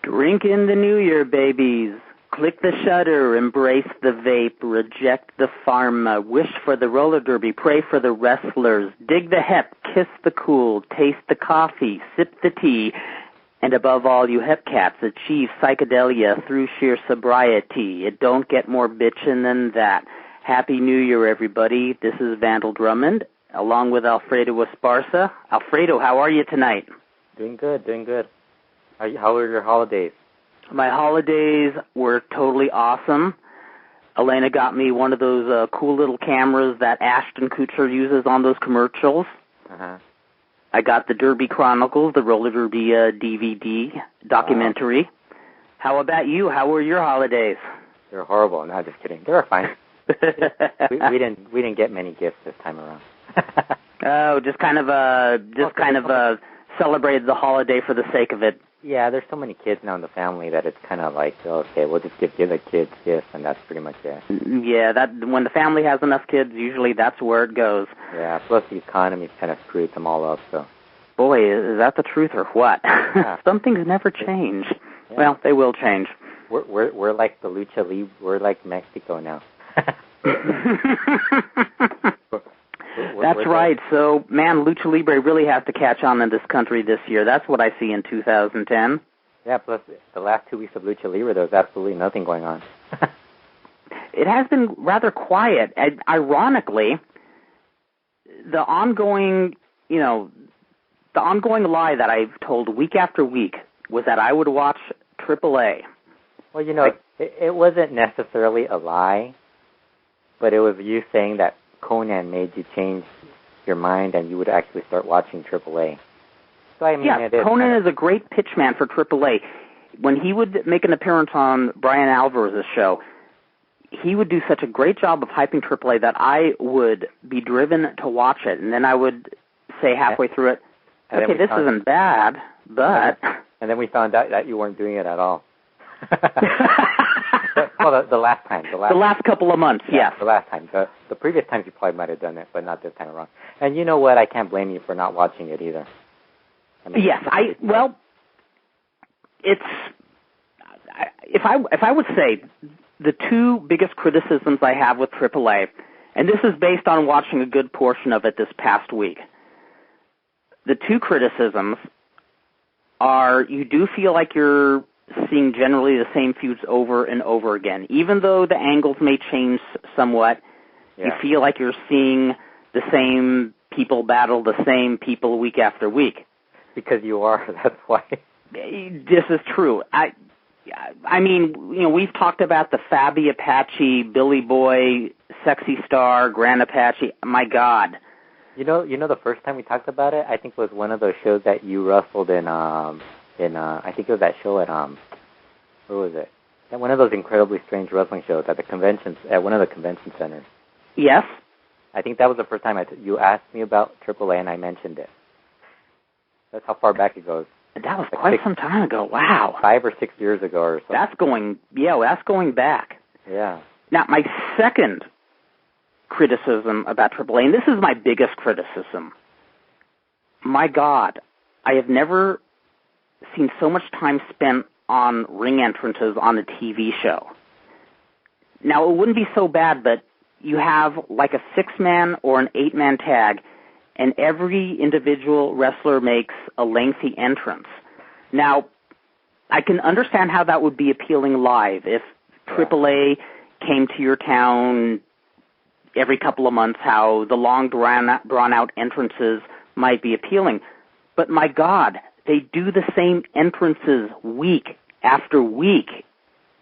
Drink in the New Year, babies. Click the shutter, embrace the vape, reject the pharma, wish for the roller derby, pray for the wrestlers, dig the hep, kiss the cool, taste the coffee, sip the tea, and above all, you hep cats, achieve psychedelia through sheer sobriety. It don't get more bitchin' than that. Happy New Year, everybody. This is Vandal Drummond, along with Alfredo Esparza. Alfredo, how are you tonight? Doing good, doing good. How were your holidays? My holidays were totally awesome. Elena got me one of those cool little cameras that Ashton Kutcher uses on those commercials. Uh-huh. I got the Derby Chronicles, the roller derby DVD documentary. How about you? How were your holidays? They're horrible. No, just kidding. They were fine. we didn't get many gifts this time around. Oh, just kind of celebrated the holiday for the sake of it. Yeah, there's so many kids now in the family that it's kind of like, okay, we'll just give the kids gifts, and that's pretty much it. Yeah, that when the family has enough kids, usually that's where it goes. Yeah, plus the economy's kind of screwed them all up, so. Boy, is that the truth or what? Yeah. Some things never change. Yeah. Well, they will change. We're like the Lucha Libre. We're like Mexico now. That's right. So, man, Lucha Libre really has to catch on in this country this year. That's what I see in 2010. Yeah, plus the last 2 weeks of Lucha Libre, there was absolutely nothing going on. It has been rather quiet. And ironically, the ongoing lie that I've told week after week was that I would watch AAA. Well, it wasn't necessarily a lie, but it was you saying that Conan made you change your mind and you would actually start watching AAA. So, I mean, yeah, Conan is a great pitchman for AAA. When he would make an appearance on Brian Alvarez's show, he would do such a great job of hyping AAA that I would be driven to watch it, and then I would say halfway through it, okay, this isn't bad, but... And then we found out that you weren't doing it at all. Well, the last time. The last couple of months, yes. The last time. The previous times you probably might have done it, but not this time around. And you know what? I can't blame you for not watching it either. I mean, yes, if I would say the two biggest criticisms I have with AAA, and this is based on watching a good portion of it this past week, the two criticisms are you do feel like you're seeing generally the same feuds over and over again. Even though the angles may change somewhat, you feel like you're seeing the same people battle the same people week after week. Because you are, that's why. This is true. I mean, we've talked about the Fabi Apache, Billy Boy, Sexy Star, Grand Apache. My God. You know, the first time we talked about it, I think it was one of those shows that you wrestled in I think it was that show at where was it? At one of those incredibly strange wrestling shows at the conventions, at one of the convention centers. Yes. I think that was the first time you asked me about AAA and I mentioned it. That's how far back it goes. That was quite some time ago. Wow. 5 or 6 years ago or something. That's going back. Yeah. Now, my second criticism about AAA, and this is my biggest criticism. My God, I have never seen so much time spent on ring entrances on a TV show. Now, it wouldn't be so bad, but you have like a 6-man or an 8-man tag, and every individual wrestler makes a lengthy entrance. Now, I can understand how that would be appealing live if AAA came to your town every couple of months, how the long drawn-out entrances might be appealing. But my God, they do the same entrances week after week.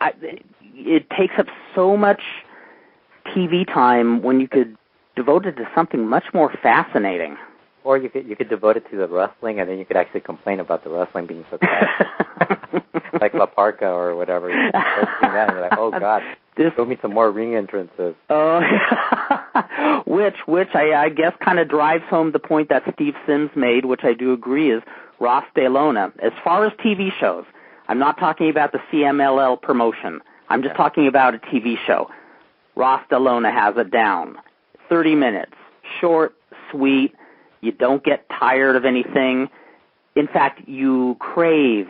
It takes up so much TV time when you could devote it to something much more fascinating. Or you could devote it to the wrestling, and then you could actually complain about the wrestling being so bad. Like La Parka or whatever. You're like, oh, God, show me some more ring entrances. Which I guess kind of drives home the point that Steve Sims made, which I do agree is Ross De Lona. As far as TV shows, I'm not talking about the CMLL promotion. I'm just talking about a TV show. Ross De Lona has it down. 30 minutes. Short, sweet. You don't get tired of anything. In fact, you crave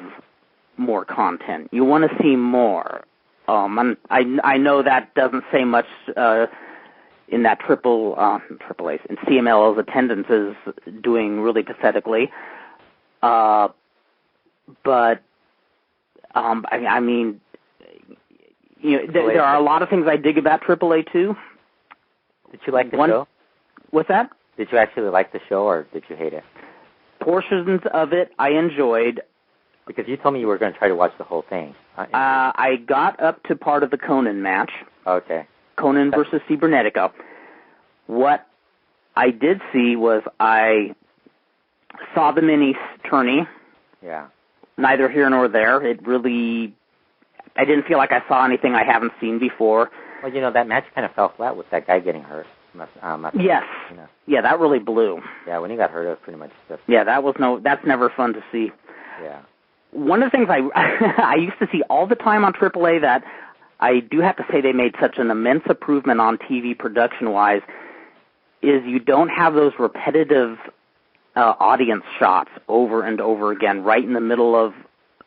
more content. You want to see more. I know that doesn't say much in that triple A's. And CMLL's attendance is doing really pathetically. But I mean, there are a lot of things I dig about AAA too. Did you like the show? What's that? Did you actually like the show, or did you hate it? Portions of it I enjoyed. Because you told me you were going to try to watch the whole thing. I got up to part of the Conan match. Okay. Conan versus Cybernetico. What I did see was I saw the mini tourney. Yeah. Neither here nor there. I didn't feel like I saw anything I haven't seen before. Well, that match kind of fell flat with that guy getting hurt. Yes. Yeah, that really blew. Yeah, when he got hurt, it was pretty much just... Yeah, that's never fun to see. Yeah. One of the things I used to see all the time on AAA that I do have to say they made such an immense improvement on TV production-wise is you don't have those repetitive audience shots over and over again right in the middle of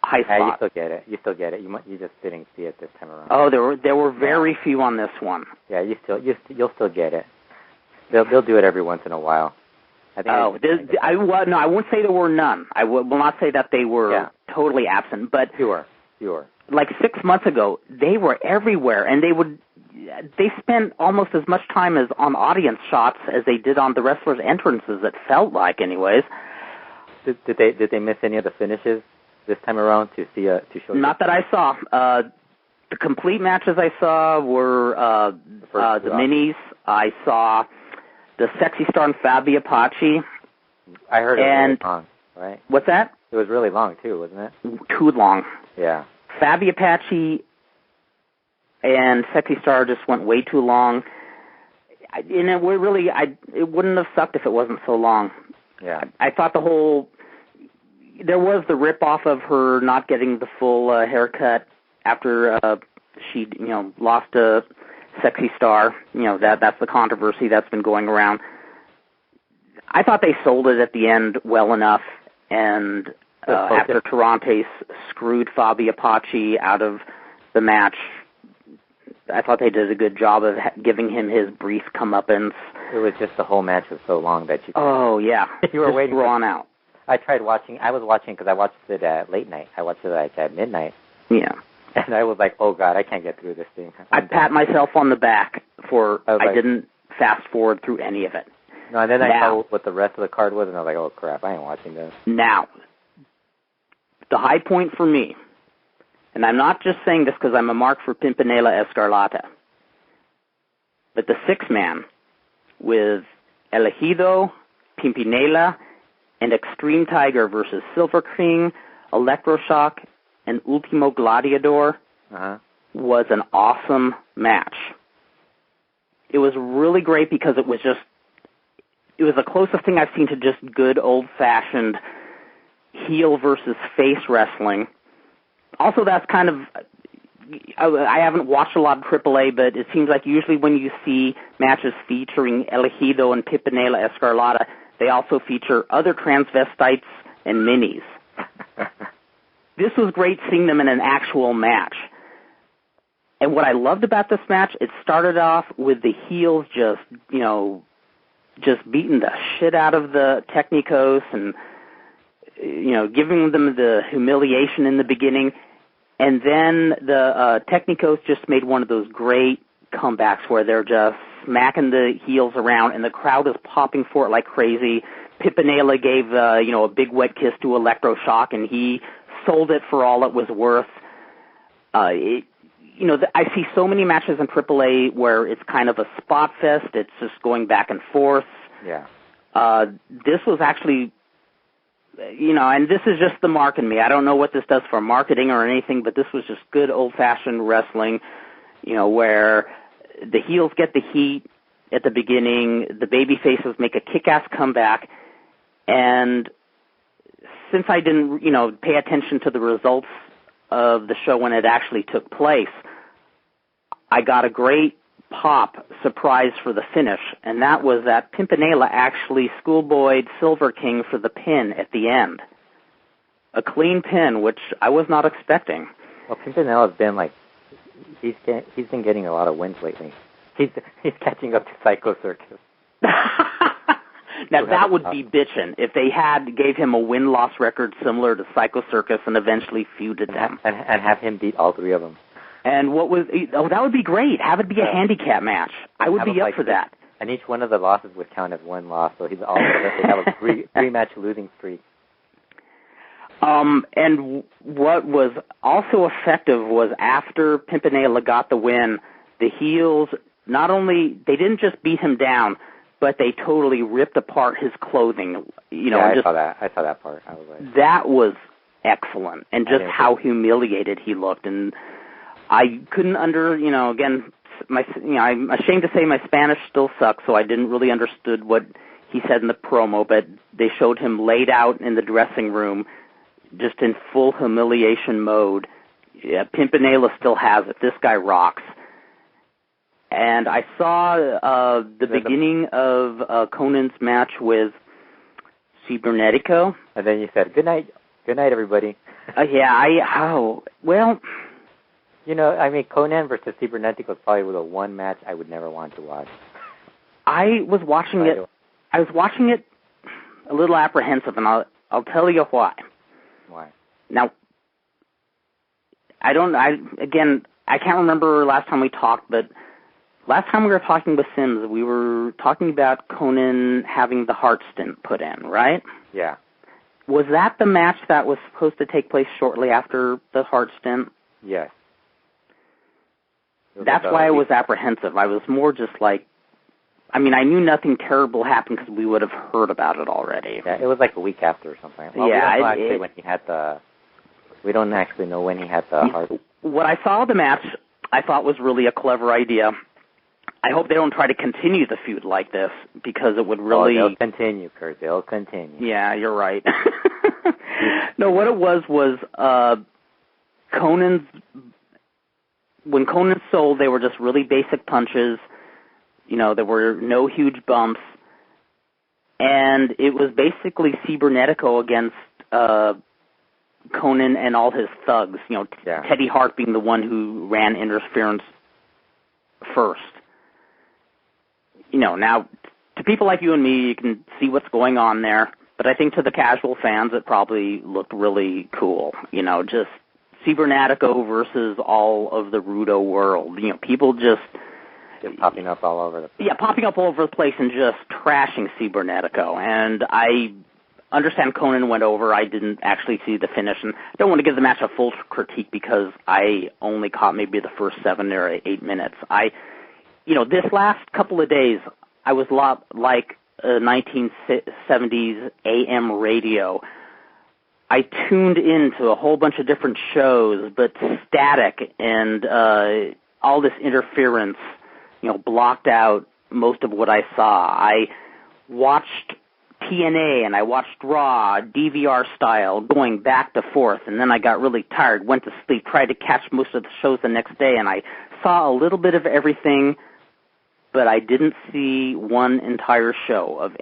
high spot. Yeah, you still get it. You just didn't see it this time around. Oh, there were very few on this one. Yeah, you'll still get it. They'll do it every once in a while. I won't say there were none. I will not say that they were totally absent, but fewer. Like 6 months ago, they were everywhere, and they spent almost as much time as on audience shots as they did on the wrestlers' entrances. It felt like, anyways. Did they miss any of the finishes this time around to show? Not that I saw. The complete matches I saw were the minis. I saw the Sexy Star and Fabi Apache. I heard it was really long, right? What's that? It was really long, too, wasn't it? Too long. Yeah. Fabi Apache and Sexy Star just went way too long. It wouldn't have sucked if it wasn't so long. Yeah. I thought there was the rip-off of her not getting the full haircut after she, lost to Sexy Star. That's the controversy that's been going around. I thought they sold it at the end well enough, and after Tarantes screwed Fabi Apache out of the match, I thought they did a good job of giving him his brief comeuppance. It was just the whole match was so long that you... Oh, yeah. You were waiting drawn out. I tried watching. I was watching because I watched it at late night. I watched it at midnight. Yeah. And I was like, oh, God, I can't get through this thing. I pat myself on the back for I didn't fast forward through any of it. No, and then I saw what the rest of the card was, and I was like, oh, crap, I ain't watching this. Now, the high point for me, and I'm not just saying this because I'm a mark for Pimpinela Escarlata, but the six-man with Elegido, Pimpinela, and Extreme Tiger versus Silver King, Electroshock, and Ultimo Gladiador was an awesome match. It was really great because it was the closest thing I've seen to just good old-fashioned heel versus face wrestling. Also, that's kind of, I haven't watched a lot of AAA, but it seems like usually when you see matches featuring Elegido and Pimpinela Escarlata, they also feature other transvestites and minis. This was great seeing them in an actual match. And what I loved about this match, it started off with the heels just beating the shit out of the Technicos and, giving them the humiliation in the beginning. And then the Technicos just made one of those great comebacks where they're just smacking the heels around and the crowd is popping for it like crazy. Pimpinela gave, a big wet kiss to Electroshock and he sold it for all it was worth. I see so many matches in AAA where it's kind of a spot fest. It's just going back and forth. Yeah. This was actually, and this is just the mark in me. I don't know what this does for marketing or anything, but this was just good old-fashioned wrestling, where the heels get the heat at the beginning, the baby faces make a kick-ass comeback, and since I didn't, pay attention to the results of the show when it actually took place, I got a great pop surprise for the finish, and that was that Pimpinela actually schoolboyed Silver King for the pin at the end. a clean pin, which I was not expecting. Well, Pimpinela's been like, he's been getting a lot of wins lately. He's catching up to Psycho Circus. Now, that would be bitchin' if they gave him a win-loss record similar to Psycho Circus and eventually feuded them. And have him beat all three of them. And that would be great. Have it be a handicap match. I would be up for that. And each one of the losses would count as one loss, so he's all have a three-match losing streak. And what was also effective was after Pimpinela got the win, the heels, not only, they didn't just beat him down, but they totally ripped apart his clothing. I saw that. I saw that part. I was like, that was excellent, and just how humiliated he looked. And I couldn't again, I'm ashamed to say my Spanish still sucks, so I didn't really understood what he said in the promo, but they showed him laid out in the dressing room, just in full humiliation mode. Yeah, Pimpinela still has it. This guy rocks. And I saw the beginning of Conan's match with Cibernetico. And then you said, good night, everybody. Well... Conan versus Cibernetico is probably the one match I would never want to watch. I was watching it. I was watching it a little apprehensive, and I'll tell you why. Why? Now, I can't remember last time we talked, but last time we were talking with Sims, we were talking about Conan having the heart stint put in, right? Yeah. Was that the match that was supposed to take place shortly after the heart stint? Yes. That's why I was apprehensive. I was more just like, I knew nothing terrible happened because we would have heard about it already. Yeah, it was like a week after or something. Well, we don't actually know when he had the heart. What I saw of the match, I thought was really a clever idea. I hope they don't try to continue the feud like this, because it would really... they'll continue, Kurt. They'll continue. Yeah, you're right. No, what it was when Conan sold, they were just really basic punches. There were no huge bumps. And it was basically Cibernetico against Conan and all his thugs. Teddy Hart being the one who ran interference first. Now, to people like you and me, you can see what's going on there. But I think to the casual fans, it probably looked really cool. Just Cibernetico versus all of the Rudo world. People just popping up all over the place. Yeah, popping up all over the place and just trashing Cibernetico. And I understand Conan went over. I didn't actually see the finish, and I don't want to give the match a full critique because I only caught maybe the first 7 or 8 minutes. This last couple of days, I was a lot like 1970s AM radio. I tuned into a whole bunch of different shows, but static and all this interference, blocked out most of what I saw. I watched TNA and I watched Raw, DVR style, going back to forth, and then I got really tired, went to sleep, tried to catch most of the shows the next day, and I saw a little bit of everything, but I didn't see one entire show of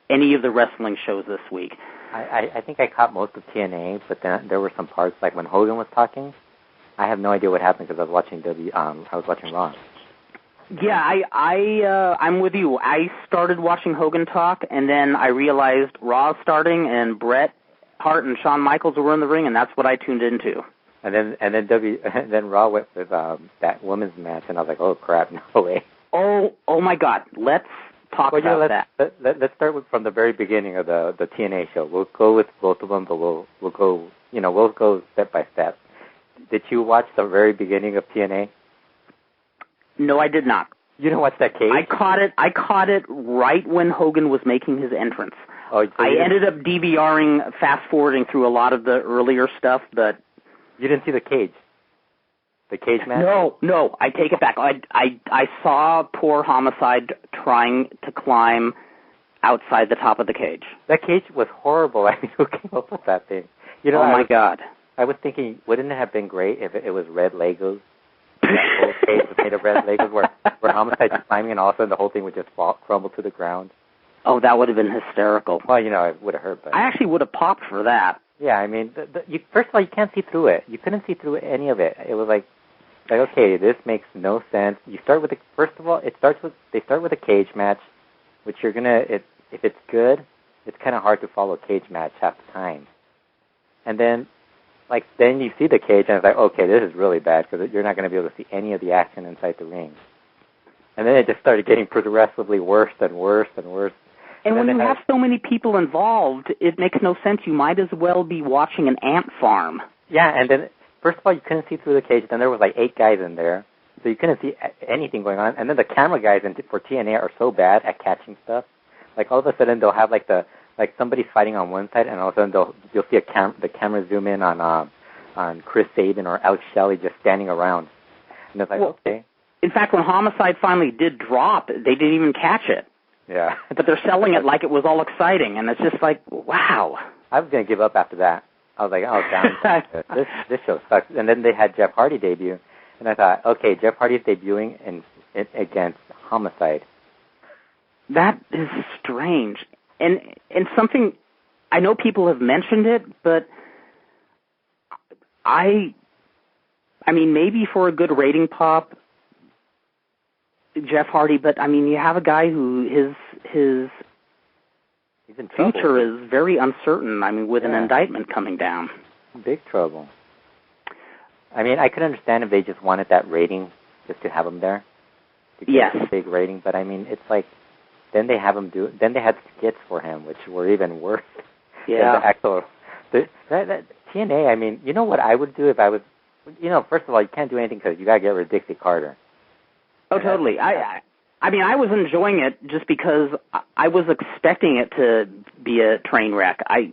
any of the wrestling shows this week. I think I caught most of TNA, but then there were some parts, like when Hogan was talking. I have no idea what happened because I was watching Raw. Yeah, I'm with you. I started watching Hogan talk, and then I realized Raw starting, and Bret Hart and Shawn Michaels were in the ring, and that's what I tuned into. And then Raw went with that women's match, and I was like, oh crap, no way. Oh my God, let's talk about that. Let's start from the very beginning of the TNA show. We'll go with both of them, but we'll go step by step. Did you watch the very beginning of TNA? No, I did not. You didn't watch that cage? I caught it right when Hogan was making his entrance. Oh, so I ended up DVRing, fast-forwarding through a lot of the earlier stuff, but... You didn't see the cage? The cage match? No, I take it back. I saw poor Homicide trying to climb outside the top of the cage. That cage was horrible. I mean, who came up with that thing? Oh my God. I was thinking, wouldn't it have been great if it was red Legos? That whole cage was made of red Legos where Homicide's climbing and all of a sudden the whole thing would just crumble to the ground. Oh, that would have been hysterical. Well, it would have hurt, but... I actually would have popped for that. Yeah, I mean, first of all, you can't see through it. You couldn't see through any of it. It was like, okay, this makes no sense. You start with first of all, they start with a cage match, which you're gonna, if it's good, it's kind of hard to follow a cage match half the time. And then you see the cage, and it's like, okay, this is really bad because you're not going to be able to see any of the action inside the ring. And then it just started getting progressively worse and worse and worse. And when you have so many people involved, it makes no sense. You might as well be watching an ant farm. Yeah, and then, first of all, you couldn't see through the cage. Then there was like 8 guys in there, so you couldn't see anything going on. And then the camera guys for TNA are so bad at catching stuff. Like, all of a sudden, they'll have like somebody's fighting on one side, and all of a sudden you'll see the camera zoom in on Chris Sabin or Alex Shelley just standing around. And it's like, okay. In fact, when Homicide finally did drop, they didn't even catch it. Yeah. But they're selling it like it was all exciting, and it's just like, wow. I was going to give up after that. I was like, oh, down. This show sucks. And then they had Jeff Hardy debut, and I thought, okay, Jeff Hardy's debuting against Homicide. That is strange. And something, I know people have mentioned it, but I mean, maybe for a good rating pop, Jeff Hardy, but I mean, you have a guy who his future is very uncertain. I mean, with an indictment coming down. Big trouble. I mean, I could understand if they just wanted that rating just to have him there. To get a big rating, but I mean, it's like, then they have him then they had skits for him, which were even worse. Yeah. Than the actual, that TNA, I mean, you know what I would do if I was, first of all, you can't do anything because you got to get rid of Dixie Carter. Oh, totally. I mean, I was enjoying it just because I was expecting it to be a train wreck. I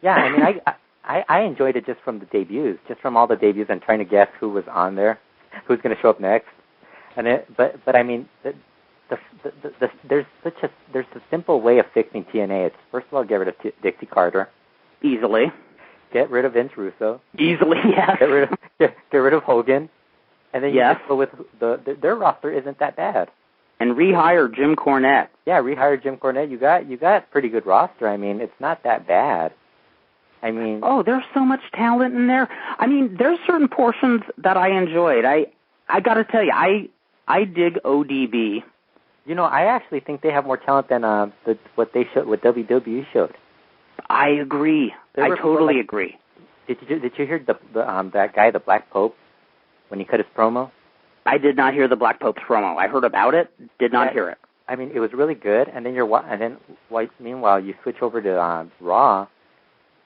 mean, I enjoyed it just from the debuts, just from all the debuts and trying to guess who was on there, who's going to show up next. But I mean, there's a simple way of fixing TNA. It's first of all, get rid of Dixie Carter. Easily. Get rid of Vince Russo. Easily, yes. Get rid of Hogan. And then you just go with their roster isn't that bad. And rehire Jim Cornette. Yeah, rehire Jim Cornette. You got pretty good roster. I mean, it's not that bad. I mean, there's so much talent in there. I mean, there's certain portions that I enjoyed. I got to tell you, I dig ODB. I actually think they have more talent than what WWE showed. I agree. I totally agree. Did you hear that guy, the Black Pope, when he cut his promo? I did not hear the Black Pope's promo. I heard about it, did not hear it. I mean, it was really good. And then meanwhile, you switch over to Raw,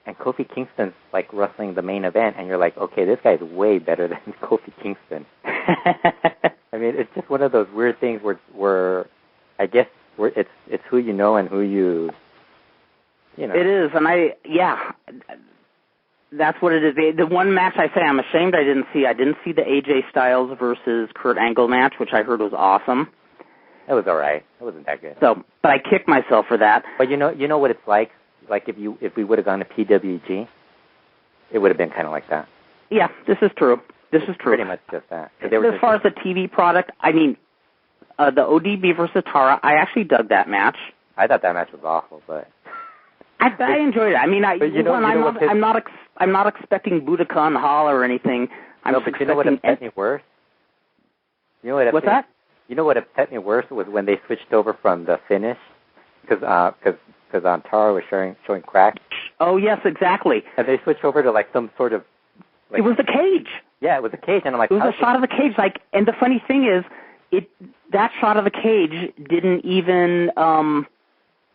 and Kofi Kingston's like wrestling the main event, and you're like, okay, this guy's way better than Kofi Kingston. I mean, it's just one of those weird things where I guess it's who you know and who you know. It is, and that's what it is. The one match I say I'm ashamed I didn't see the AJ Styles versus Kurt Angle match, which I heard was awesome. It was all right. It wasn't that good. So, but I kicked myself for that. But you know what it's like? Like if we would have gone to PWG, it would have been kind of like that. Yeah, this is true. Pretty much just that. As far as the TV product, I mean, the ODB versus Tara, I actually dug that match. I thought that match was awful, but I enjoyed it. I mean, I'm not expecting Budokan Hall or anything. But you know what upset me worse? What's that? You know what upset me worse was when they switched over from the finish, because Tara was showing crack. Oh yes, exactly. And they switched over to like some sort of. It was the cage. Yeah, it was a cage, and I'm like, it was a shot of the cage. Like, and the funny thing is, that shot of the cage didn't even.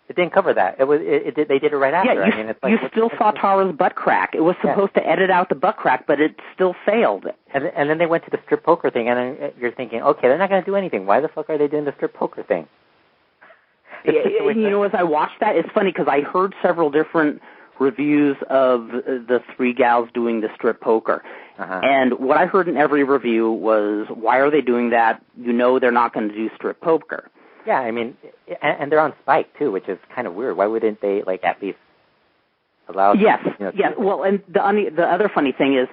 It didn't cover that. They did it right after. Yeah, I mean, it's like, you still saw Tara's butt crack. It was supposed to edit out the butt crack, but it still failed. And then they went to the strip poker thing, and then you're thinking, okay, they're not going to do anything. Why the fuck are they doing the strip poker thing? As I watched that, it's funny because I heard several different reviews of the three gals doing the strip poker. Uh-huh. And what I heard in every review was, why are they doing that? They're not going to do strip poker. Yeah, I mean, and they're on Spike, too, which is kind of weird. Why wouldn't they, like, at least allow... Yes. Well, and the other funny thing is,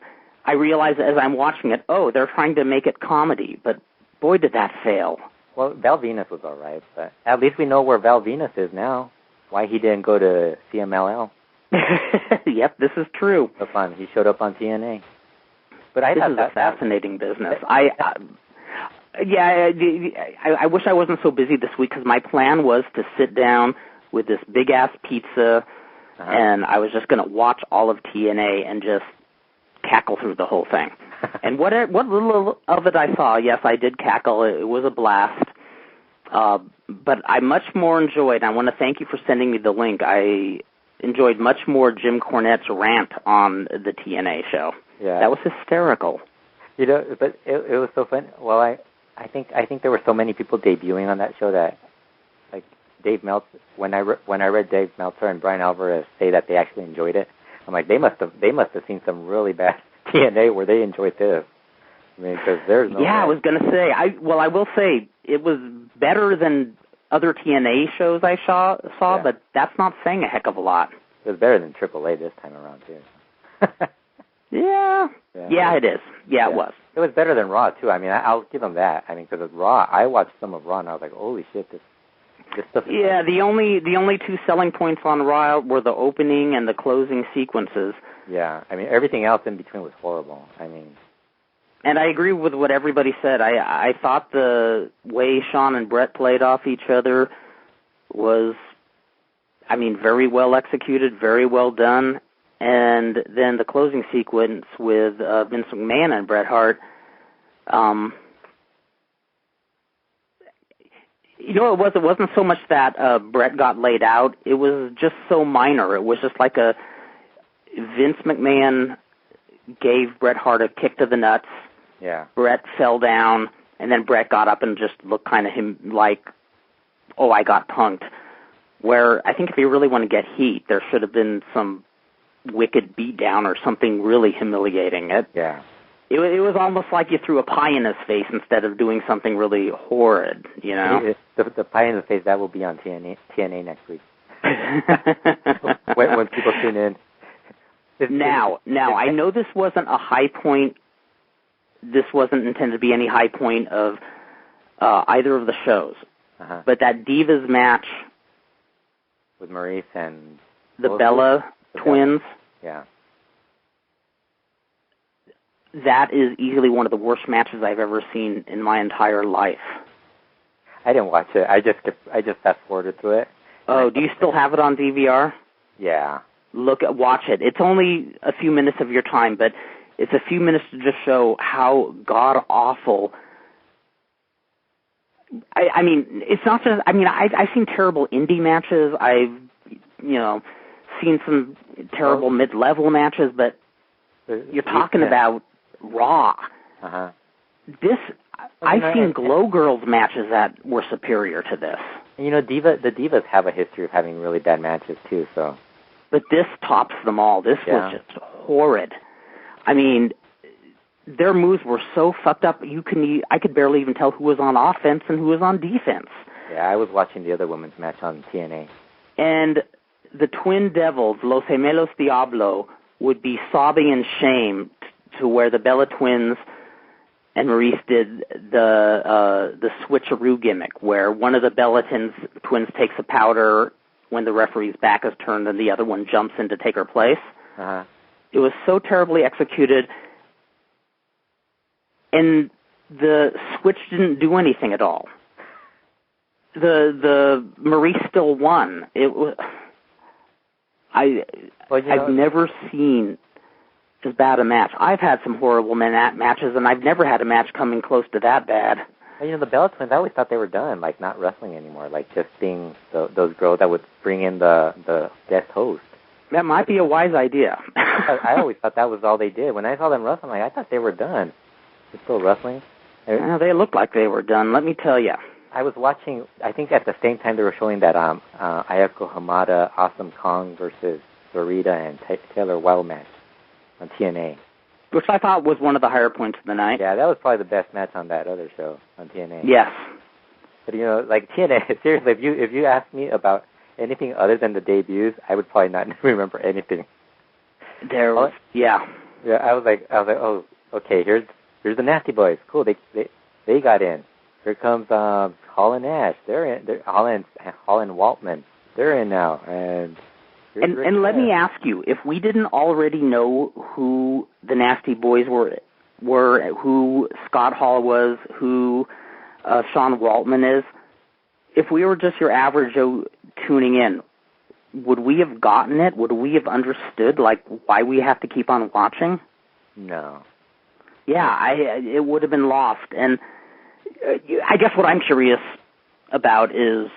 I realize as I'm watching it, they're trying to make it comedy, but boy, did that fail. Well, Val Venus was all right, but at least we know where Val Venus is now, why he didn't go to CMLL. Yep, this is true. So fun. He showed up on TNA. But This is a fascinating business. I wish I wasn't so busy this week because my plan was to sit down with this big-ass pizza, and I was just going to watch all of TNA and just cackle through the whole thing. And what little of it I saw, yes, I did cackle. It was a blast. But I much more enjoyed, I want to thank you for sending me the link, I enjoyed much more Jim Cornette's rant on the TNA show. Yeah. That was hysterical. You know, but it was so fun. Well, I think there were so many people debuting on that show that, like, Dave Meltzer, when I read Dave Meltzer and Brian Alvarez say that they actually enjoyed it, I'm like, they must have seen some really bad TNA where they enjoyed this. I mean, because there's no. Yeah, I was gonna say. I will say it was better than other TNA shows I saw, Yeah. but that's not saying a heck of a lot. It was better than AAA this time around too. Yeah, it is. Yeah, it was. It was better than Raw too. I mean, I'll give them that. I mean, because of Raw, I watched some of Raw and I was like, holy shit, this stuff. Yeah, the only two selling points on Raw were the opening and the closing sequences. Yeah, I mean, everything else in between was horrible. I mean. And I agree with what everybody said. I thought the way Shawn and Brett played off each other was, I mean, very well executed, very well done. And then the closing sequence with Vince McMahon and Bret Hart, you know, it wasn't so much that Bret got laid out. It was just so minor. It was just like Vince McMahon gave Bret Hart a kick to the nuts. Yeah. Bret fell down, and then Bret got up and just looked kind of like, oh, I got punked. Where I think if you really want to get heat, there should have been some wicked beatdown or something really humiliating. It was almost like you threw a pie in his face instead of doing something really horrid, you know? The pie in the face, that will be on TNA next week. when people tune in. Now, I know this wasn't a high point. This wasn't intended to be any high point of either of the shows. But that Divas match with Maurice and the Bella twins, that is easily one of the worst matches I've ever seen in my entire life. I didn't watch it. I just fast-forwarded through it. Oh, do you still have it on DVR? Yeah. Watch it. It's only a few minutes of your time, but it's a few minutes to just show how god-awful. I mean, it's not just, I mean, I've seen terrible indie matches. I've, seen some terrible mid-level matches, but you're talking about Raw. I've seen Glow Girls matches that were superior to this. And the Divas have a history of having really bad matches, too, so. But this tops them all. This was just horrid. I mean, their moves were so fucked up, I could barely even tell who was on offense and who was on defense. Yeah, I was watching the other women's match on TNA. And the Twin Devils, Los Gemelos Diablo, would be sobbing in shame to where the Bella Twins and Maurice did the switcheroo gimmick, where one of the Bella twins takes a powder when the referee's back is turned and the other one jumps in to take her place. It was so terribly executed, and the switch didn't do anything at all. The Maurice still won. It was. I've never seen as bad a match. I've had some horrible matches, and I've never had a match coming close to that bad. Well, the Bella Twins, I always thought they were done, like not wrestling anymore, like just being those girls that would bring in the guest host. That might be a wise idea. I always thought that was all they did. When I saw them wrestling, I thought they were done. They're still wrestling. They looked like they were done, let me tell you. I was watching, I think at the same time they were showing that Ayako Hamada, Awesome Kong versus Dorita and Taylor Wilde match on TNA. Which I thought was one of the higher points of the night. Yeah, that was probably the best match on that other show on TNA. Yes. But like TNA, seriously, if you ask me about anything other than the debuts, I would probably not remember anything. Yeah, I was like, oh, okay, here's the Nasty Boys. Cool, they got in. Here comes Hall and Nash. They're in. Hall and Waltman. They're in now. And And let me ask you, if we didn't already know who the Nasty Boys were who Scott Hall was, who Sean Waltman is, if we were just your average Joe tuning in, would we have gotten it? Would we have understood, like, why we have to keep on watching? No. Yeah, it would have been lost. And I guess what I'm curious about is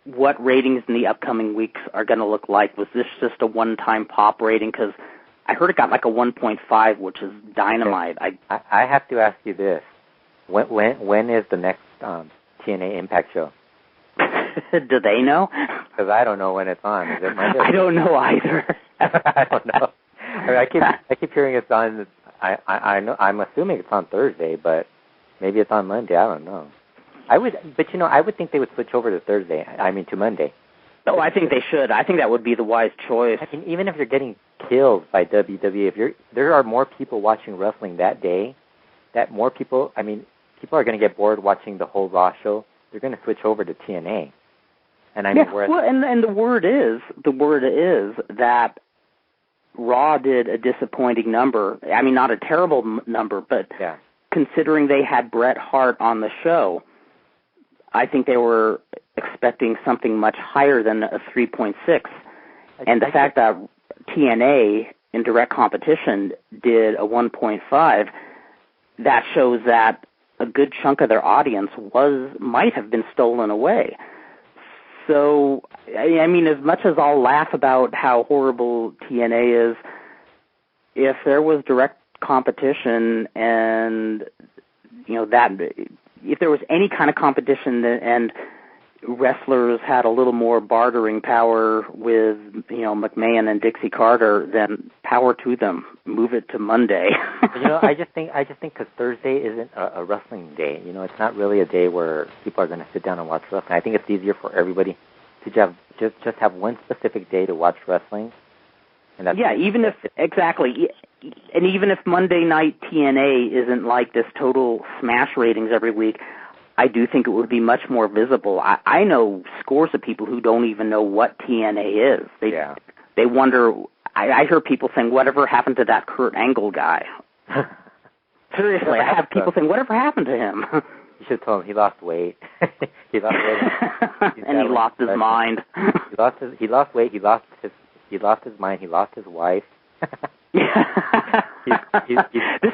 what ratings in the upcoming weeks are going to look like. Was this just a one-time pop rating? Because I heard it got like a 1.5, which is dynamite. I have to ask you this. When is the next TNA Impact show? Do they know? Because I don't know when it's on. Is it Monday? I don't know either. I don't know. I keep hearing it's on. I know. I'm assuming it's on Thursday, but maybe it's on Monday. I don't know. I would think they would switch over to Thursday. I mean, to Monday. Oh, I think they should. I think that would be the wise choice. I mean, even if you're getting killed by WWE, there are more people watching wrestling that day. That more people. I mean, people are going to get bored watching the whole Raw show. They're going to switch over to TNA. And I mean, and the word is that Raw did a disappointing number. I mean, not a terrible number, but considering they had Bret Hart on the show, I think they were expecting something much higher than a 3.6. And the fact that TNA in direct competition did a 1.5, that shows that a good chunk of their audience might have been stolen away. So, I mean, as much as I'll laugh about how horrible TNA is, if there was direct competition and, if there was any kind of competition and wrestlers had a little more bartering power with, McMahon and Dixie Carter, then power to them. Move it to Monday. I just think because Thursday isn't a wrestling day. It's not really a day where people are going to sit down and watch wrestling. I think it's easier for everybody to just have one specific day to watch wrestling. And that's even if Monday night TNA isn't like this total smash ratings every week, I do think it would be much more visible. I know scores of people who don't even know what TNA is. They wonder. I hear people saying, "Whatever happened to that Kurt Angle guy?" Seriously, I have people saying, "Whatever happened to him?" You should tell him he lost weight. He lost weight, and he lost his mind. He lost weight. He lost his mind. He lost his wife. This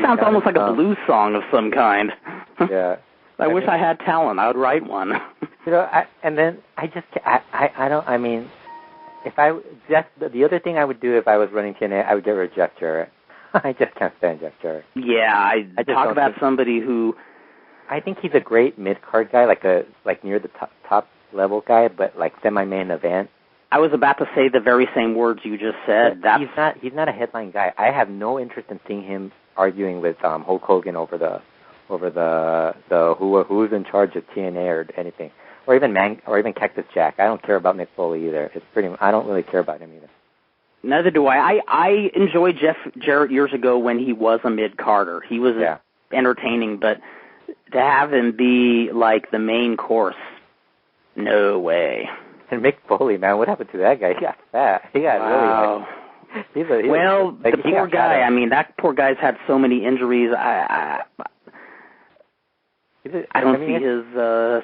sounds almost like a blues song of some kind. Yeah. I wish I had talent. I would write one. The other thing I would do if I was running TNA, I would get rid of Jeff Jarrett. I just can't stand Jeff Jarrett. Yeah, I talk about somebody who. I think he's a great mid-card guy, like near the top level guy, but like semi-main event. I was about to say the very same words you just said. He's not a headline guy. I have no interest in seeing him arguing with Hulk Hogan over the who's in charge of TNA or anything, or even Cactus Jack. I don't care about Mick Foley either. I don't really care about him either. Neither do I. I enjoyed Jeff Jarrett years ago when he was a mid-carder. He was entertaining, but to have him be like the main course, no way. And Mick Foley, man, what happened to that guy? He got fat. He got really. The poor guy. I mean, that poor guy's had so many injuries. I don't see his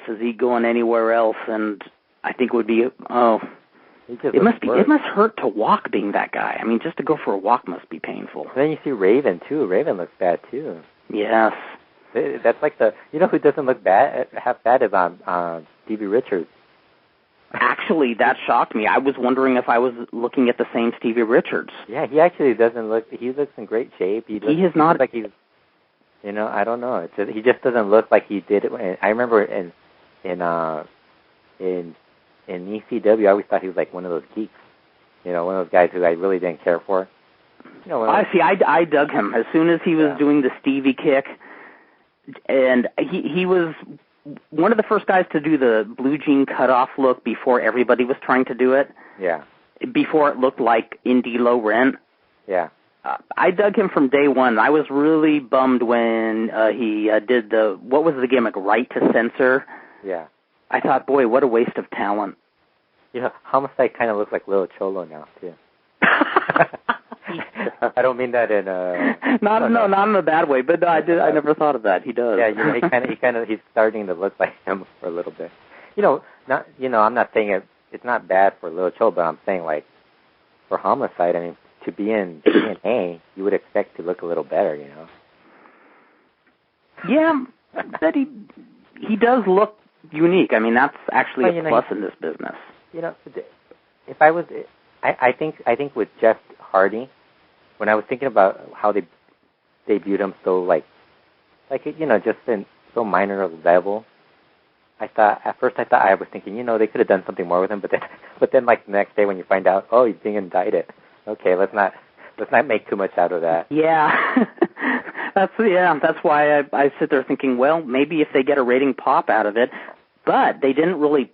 physique going anywhere else, and I think it would be it must hurt to walk being that guy. I mean, just to go for a walk must be painful. And then you see Raven too. Raven looks bad too. Yes. That's like who doesn't look half bad is Stevie Richards. Actually, that shocked me. I was wondering if I was looking at the same Stevie Richards. Yeah, he actually doesn't look. He looks in great shape. He is not like he's. I don't know. He just doesn't look like he did it. I remember in ECW, I always thought he was like one of those geeks. One of those guys who I really didn't care for. I dug him as soon as he was doing the Stevie kick, and he was one of the first guys to do the blue jean cutoff look before everybody was trying to do it. Yeah. Before it looked like indie low rent. Yeah. I dug him from day one. I was really bummed when he did what was the gimmick, right to censor? Yeah. I thought, boy, what a waste of talent. Homicide kind of looks like Little Cholo now too. I don't mean that in not in a bad way, but I never thought of that. He does. Yeah, he's starting to look like him for a little bit. I'm not saying it's not bad for Little Cholo, but I'm saying like for Homicide, I mean, to be in A, you would expect to look a little better, Yeah, but he does look unique. I mean, that's actually a plus in this business. If I was, I think with Jeff Hardy, when I was thinking about how they debuted him so just in so minor of level, I was thinking, they could have done something more with him, but then like the next day when you find out, oh, he's being indicted, okay, let's not make too much out of that. Yeah. That's why I sit there thinking, well, maybe if they get a rating pop out of it, but they didn't really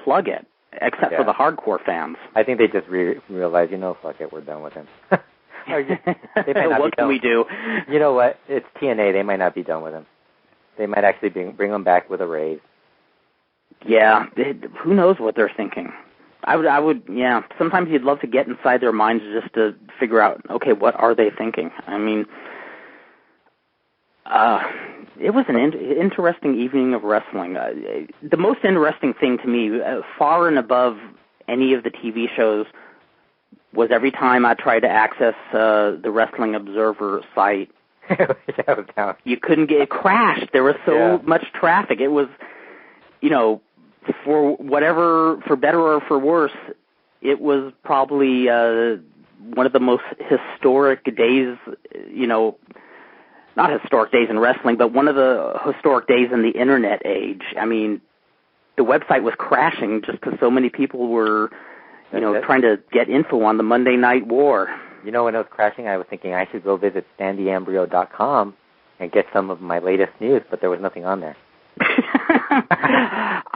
plug it, except for the hardcore fans. I think they just realized, fuck it, we're done with him. What can we do? You know what? It's TNA. They might not be done with him. They might actually bring him back with a raise. Yeah, who knows what they're thinking. I would, sometimes you'd love to get inside their minds just to figure out, okay, what are they thinking? I mean, it was an interesting evening of wrestling. The most interesting thing to me, far and above any of the TV shows, was every time I tried to access the Wrestling Observer site, you couldn't get it. Crashed. There was so much traffic. It was, for better or for worse, it was probably one of the most historic days, not historic days in wrestling, but one of the historic days in the Internet age. I mean, the website was crashing just because so many people were, trying to get info on the Monday Night War. When it was crashing, I was thinking I should go visit SandyEmbryo.com and get some of my latest news, but there was nothing on there.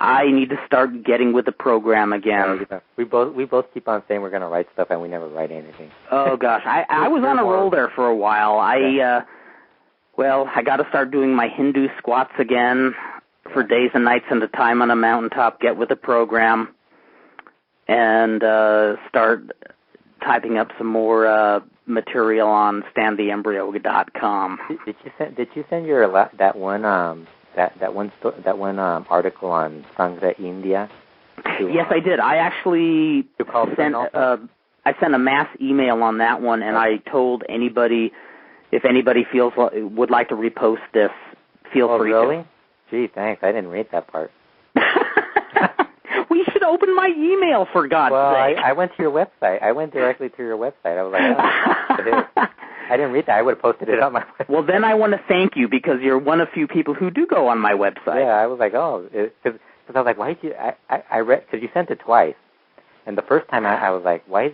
I need to start getting with the program again. We both keep on saying we're going to write stuff, and we never write anything. Oh, gosh. I was on a roll there for a while. I got to start doing my Hindu squats again for days and nights at a time on a mountaintop, get with the program, and start typing up some more material on StanTheEmbryo.com. Did you send your that one article on Sangha India? Yes, I did. I actually sent a mass email on that one, and I told anybody, if anybody would like to repost this, feel free really? to. Gee, thanks. I didn't read that part. We should open my email, for God's sake. Well, I went to your website. I went directly to your website. I was like, oh, I didn't read that. I would have posted it on my website. Well, then I want to thank you because you're one of few people who do go on my website. Yeah, I was like, because I was like, why did you? I read because you sent it twice, and the first time I was like, why?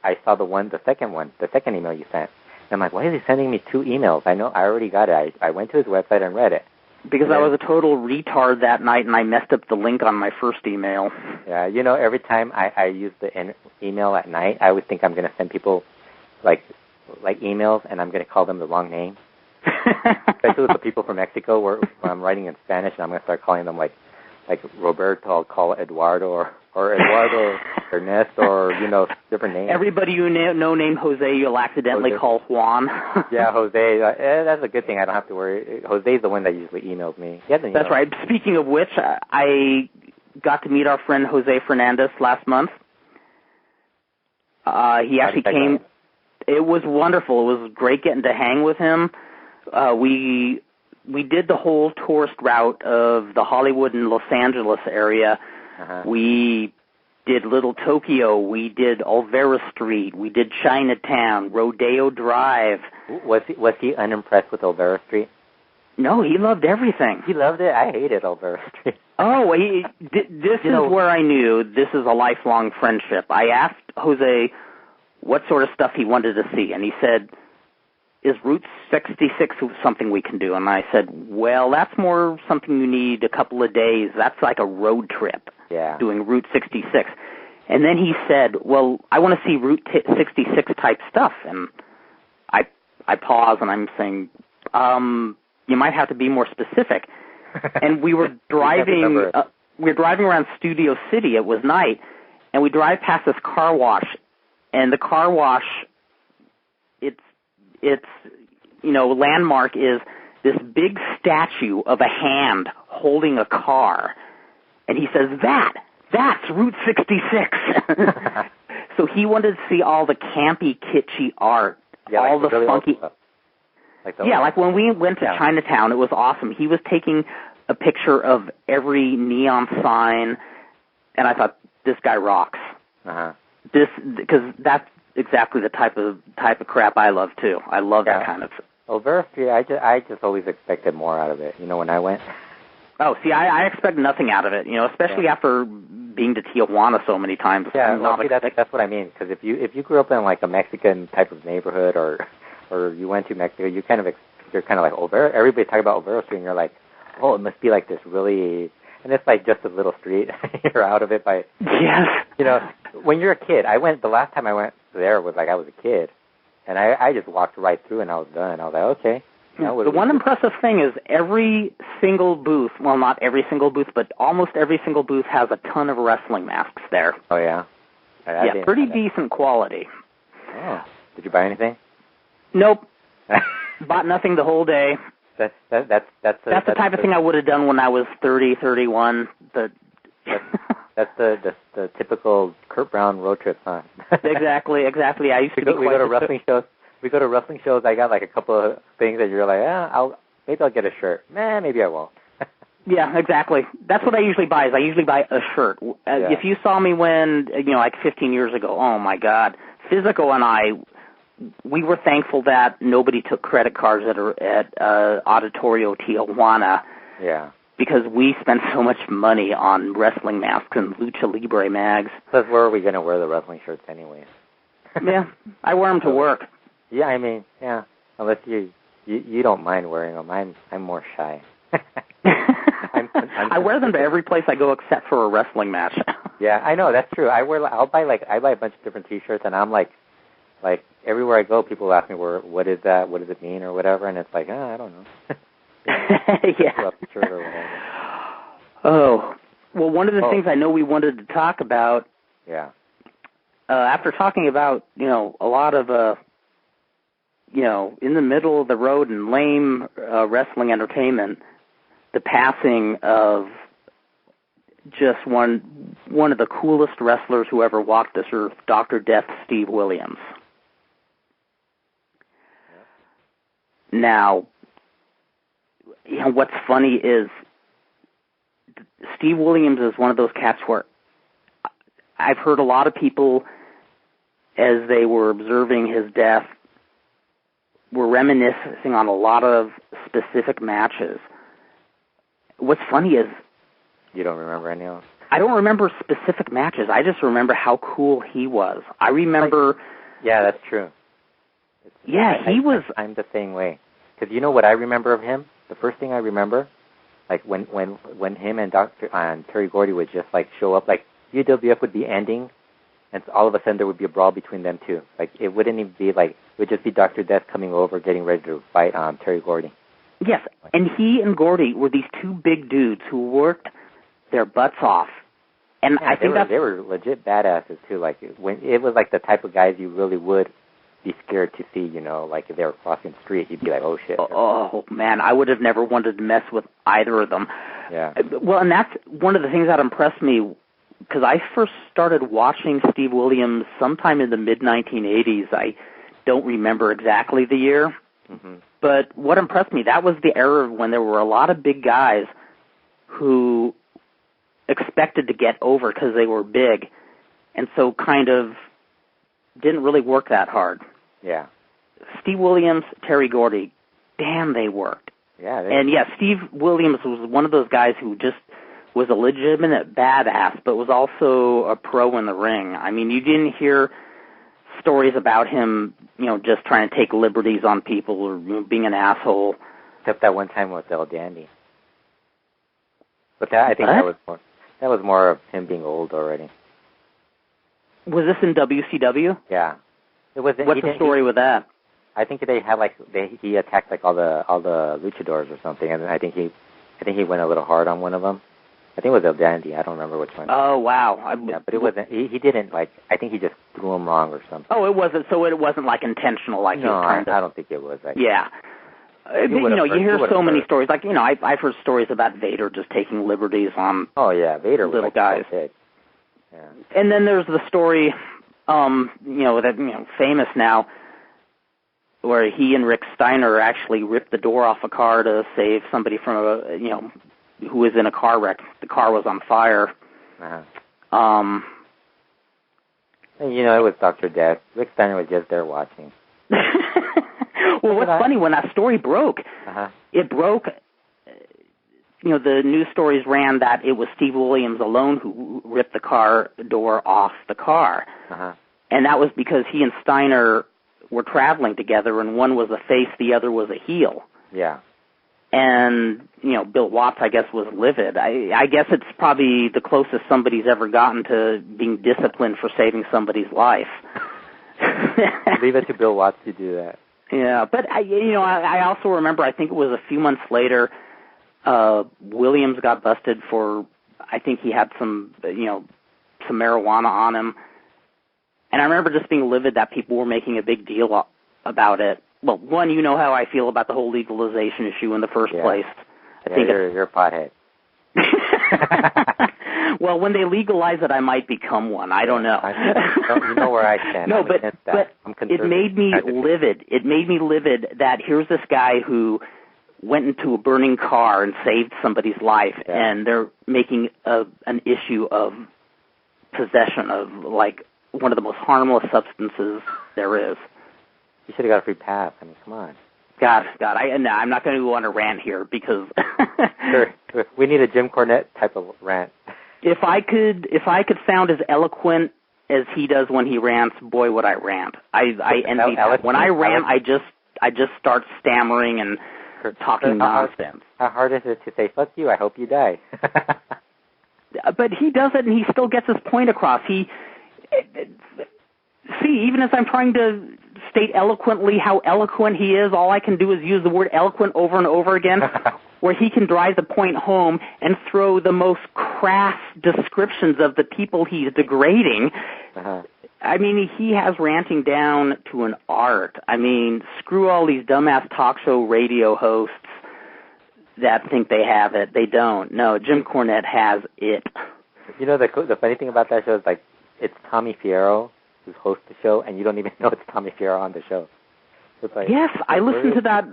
I saw the second email you sent, and I'm like, why is he sending me two emails? I already got it. I went to his website and read it. Because I was a total retard that night, and I messed up the link on my first email. Yeah, every time I use the email at night, I always think I'm going to send people, like emails, and I'm going to call them the wrong name. Especially with the people from Mexico, where I'm writing in Spanish, and I'm going to start calling them like Roberto, I'll call Eduardo, or Eduardo Ernesto, or different names. Everybody you know named Jose, you'll accidentally call Juan. Yeah, Jose. That's a good thing. I don't have to worry. Jose's the one that usually emails me. That's right. Speaking of which, I got to meet our friend Jose Fernandez last month. He actually came. It was wonderful. It was great getting to hang with him. We did the whole tourist route of the Hollywood and Los Angeles area. Uh-huh. We did Little Tokyo. We did Olvera Street. We did Chinatown, Rodeo Drive. Was he unimpressed with Olvera Street? No, he loved everything. He loved it? I hated Olvera Street. Oh, this is where I knew this is a lifelong friendship. I asked Jose what sort of stuff he wanted to see, and he said, is Route 66 something we can do? And I said, well, that's more something you need a couple of days. That's like a road trip, doing Route 66. And then he said, well, I want to see Route 66 type stuff. And I pause, and I'm saying, you might have to be more specific. And we were driving around Studio City. It was night. and we drive past this car wash, and the car wash, its landmark is this big statue of a hand holding a car, and he says, that's Route 66. So he wanted to see all the campy, kitschy art, all the really funky. Like when we went to Chinatown, it was awesome. He was taking a picture of every neon sign, and I thought, this guy rocks. Because that's exactly the type of crap I love too. I love that kind of. Oh, Vera, I just always expected more out of it. When I went. Oh, see, I expect nothing out of it. Especially after being to Tijuana so many times. Yeah, that's what I mean. Because if you grew up in like a Mexican type of neighborhood, or you went to Mexico, you're kind of like Vera. Everybody talk about Vera Street, and you're like, oh, it must be like this really. And it's like just a little street. You're out of it by. Yes. When you're a kid, the last time I went there was like I was a kid, and I just walked right through and I was done. I was like, okay. The one impressive thing is every single booth, well, not every single booth, but almost every single booth has a ton of wrestling masks there. Oh, yeah? Yeah, pretty decent quality. Oh. Did you buy anything? Nope. Bought nothing the whole day. That's the type of thing I would have done when I was 30, 31. That's the typical Kurt Brown road trip, huh? Exactly. I used to we go to wrestling shows. We go to wrestling shows. I got like a couple of things that you're like, maybe I'll get a shirt. Maybe I won't. Yeah, exactly. That's what I usually buy. I usually buy a shirt. If you saw me when, like 15 years ago, oh my God, Physical and I, we were thankful that nobody took credit cards at Auditorio Tijuana. Yeah. Because we spent so much money on wrestling masks and Lucha Libre mags. Plus, where are we going to wear the wrestling shirts anyways? Yeah, I wear them to work. Yeah, I mean, yeah. Unless you don't mind wearing them. I'm more shy. I wear them to every place I go except for a wrestling match. Yeah, I know, that's true. I buy a bunch of different T-shirts, and I'm like everywhere I go, people ask me what is that, what does it mean, or whatever, and it's like, I don't know. Yeah. Oh, well, one of the things I know we wanted to talk about. Yeah. After talking about a lot of in the middle of the road and lame wrestling entertainment, the passing of just one of the coolest wrestlers who ever walked this earth, Dr. Death Steve Williams. Yep. Now, what's funny is Steve Williams is one of those cats where I've heard a lot of people, as they were observing his death, were reminiscing on a lot of specific matches. What's funny is... You don't remember any of them? I don't remember specific matches. I just remember how cool he was. I remember... Yeah, that's true. I'm the same way. Because you know what I remember of him? The first thing I remember, like when him and Terry Gordy would just like show up, like UWF would be ending, and all of a sudden there would be a brawl between them two. Like it wouldn't even be like, it would just be Dr. Death coming over, getting ready to fight Terry Gordy. Yes, and he and Gordy were these two big dudes who worked their butts off. And I think they were legit badasses too. Like when it was like the type of guys you really would be scared to see, like if they were crossing the street, you'd be like, oh shit. Oh man, I would have never wanted to mess with either of them. Yeah. Well, and that's one of the things that impressed me, because I first started watching Steve Williams sometime in the mid-1980s. I don't remember exactly the year. Mm-hmm. But what impressed me, that was the era when there were a lot of big guys who expected to get over because they were big, and so kind of didn't really work that hard. Yeah. Steve Williams, Terry Gordy, damn, they worked. Yeah. Steve Williams was one of those guys who just was a legitimate badass, but was also a pro in the ring. I mean, you didn't hear stories about him, just trying to take liberties on people or being an asshole. Except that one time with El Dandy. But that was more of him being old already. Was this in WCW? Yeah. What's the story with that? I think they had he attacked like all the luchadors or something, and I think he went a little hard on one of them. I think it was El Dandy. I don't remember which one. Oh, wow. Yeah, but it wasn't. He didn't, like, I think he just threw him wrong or something. Oh, it wasn't. So it wasn't, like, intentional, like he was trying to... I don't think it was. Yeah. You hear so many stories. Like, I've heard stories about Vader just taking liberties on Vader little was guys. Yeah. And then there's the story, famous now, where he and Rick Steiner actually ripped the door off a car to save somebody from who was in a car wreck. The car was on fire. Uh-huh. It was Dr. Death. Rick Steiner was just there watching. Well, what's funny, when that story broke, it broke, the news stories ran that it was Steve Williams alone who ripped the car door off the car. Uh-huh. And that was because he and Steiner were traveling together, and one was a face, the other was a heel. Yeah. And, Bill Watts, I guess, was livid. I guess it's probably the closest somebody's ever gotten to being disciplined for saving somebody's life. Leave it to Bill Watts to do that. Yeah, but, I also remember, I think it was a few months later, Williams got busted for, I think he had some marijuana on him. And I remember just being livid that people were making a big deal about it. Well, one, you know how I feel about the whole legalization issue in the first place. I think you're a pothead. Well, when they legalize it, I might become one. I don't know. You know where I stand. No, but it made me livid. It made me livid that here's this guy who went into a burning car and saved somebody's life, and they're making an issue of possession of, like, one of the most harmless substances there is. You should have got a free pass. I mean, come on. God, I'm not going to go on a rant here because... Sure. We need a Jim Cornette type of rant. If I could sound as eloquent as he does when he rants, boy, would I rant. I envy that. When I rant, I just start stammering and talking nonsense. How hard is it to say, fuck you, I hope you die? But he does it, and he still gets his point across. Even as I'm trying to state eloquently how eloquent he is, all I can do is use the word eloquent over and over again, where he can drive the point home and throw the most crass descriptions of the people he's degrading. Uh-huh. I mean, he has ranting down to an art. I mean, screw all these dumbass talk show radio hosts that think they have it. They don't. No, Jim Cornette has it. The funny thing about that show is, like, it's Tommy Fierro who's hosts the show, and you don't even know it's Tommy Fierro on the show. So it's like, yes, I listened to that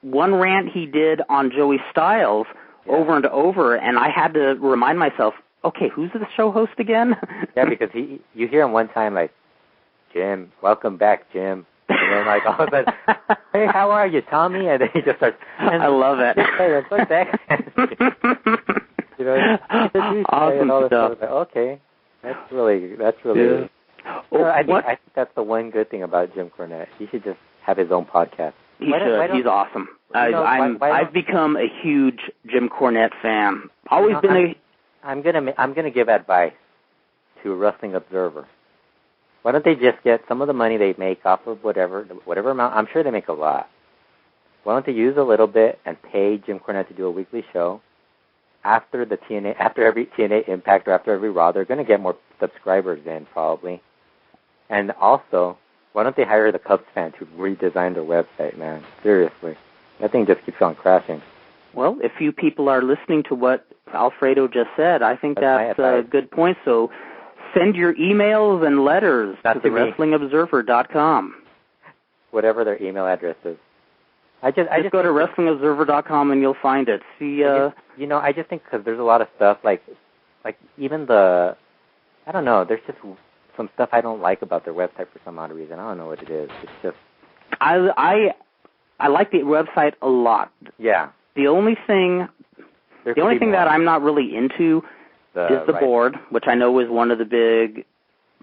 one rant he did on Joey Styles over and over, and I had to remind myself, okay, who's the show host again? Yeah, because you hear him one time, like, Jim, welcome back, Jim. And then, like, all of a sudden, hey, how are you, Tommy? And then he just starts, I love it. Hey, what's that? Awesome and all stuff. Like, okay, that's really. Yeah. I think that's the one good thing about Jim Cornette. He should just have his own podcast. He should. He's awesome. I've become a huge Jim Cornette fan. Always been I'm gonna give advice to Wrestling Observer. Why don't they just get some of the money they make off of whatever amount? I'm sure they make a lot. Why don't they use a little bit and pay Jim Cornette to do a weekly show? After every TNA Impact or after every Raw, they're going to get more subscribers in probably. And also, why don't they hire the Cubs fans who redesigned their website, man? Seriously. That thing just keeps on crashing. Well, if you people are listening to what Alfredo just said, I think that's a good point. So send your emails and letters to WrestlingObserver.com. Whatever their email address is. I just go to WrestlingObserver.com and you'll find it. See, I just think because there's a lot of stuff like even I don't know. There's just some stuff I don't like about their website for some odd reason. I don't know what it is. It's just I like the website a lot. Yeah. The only thing that I'm not really into is the board, which I know is one of the big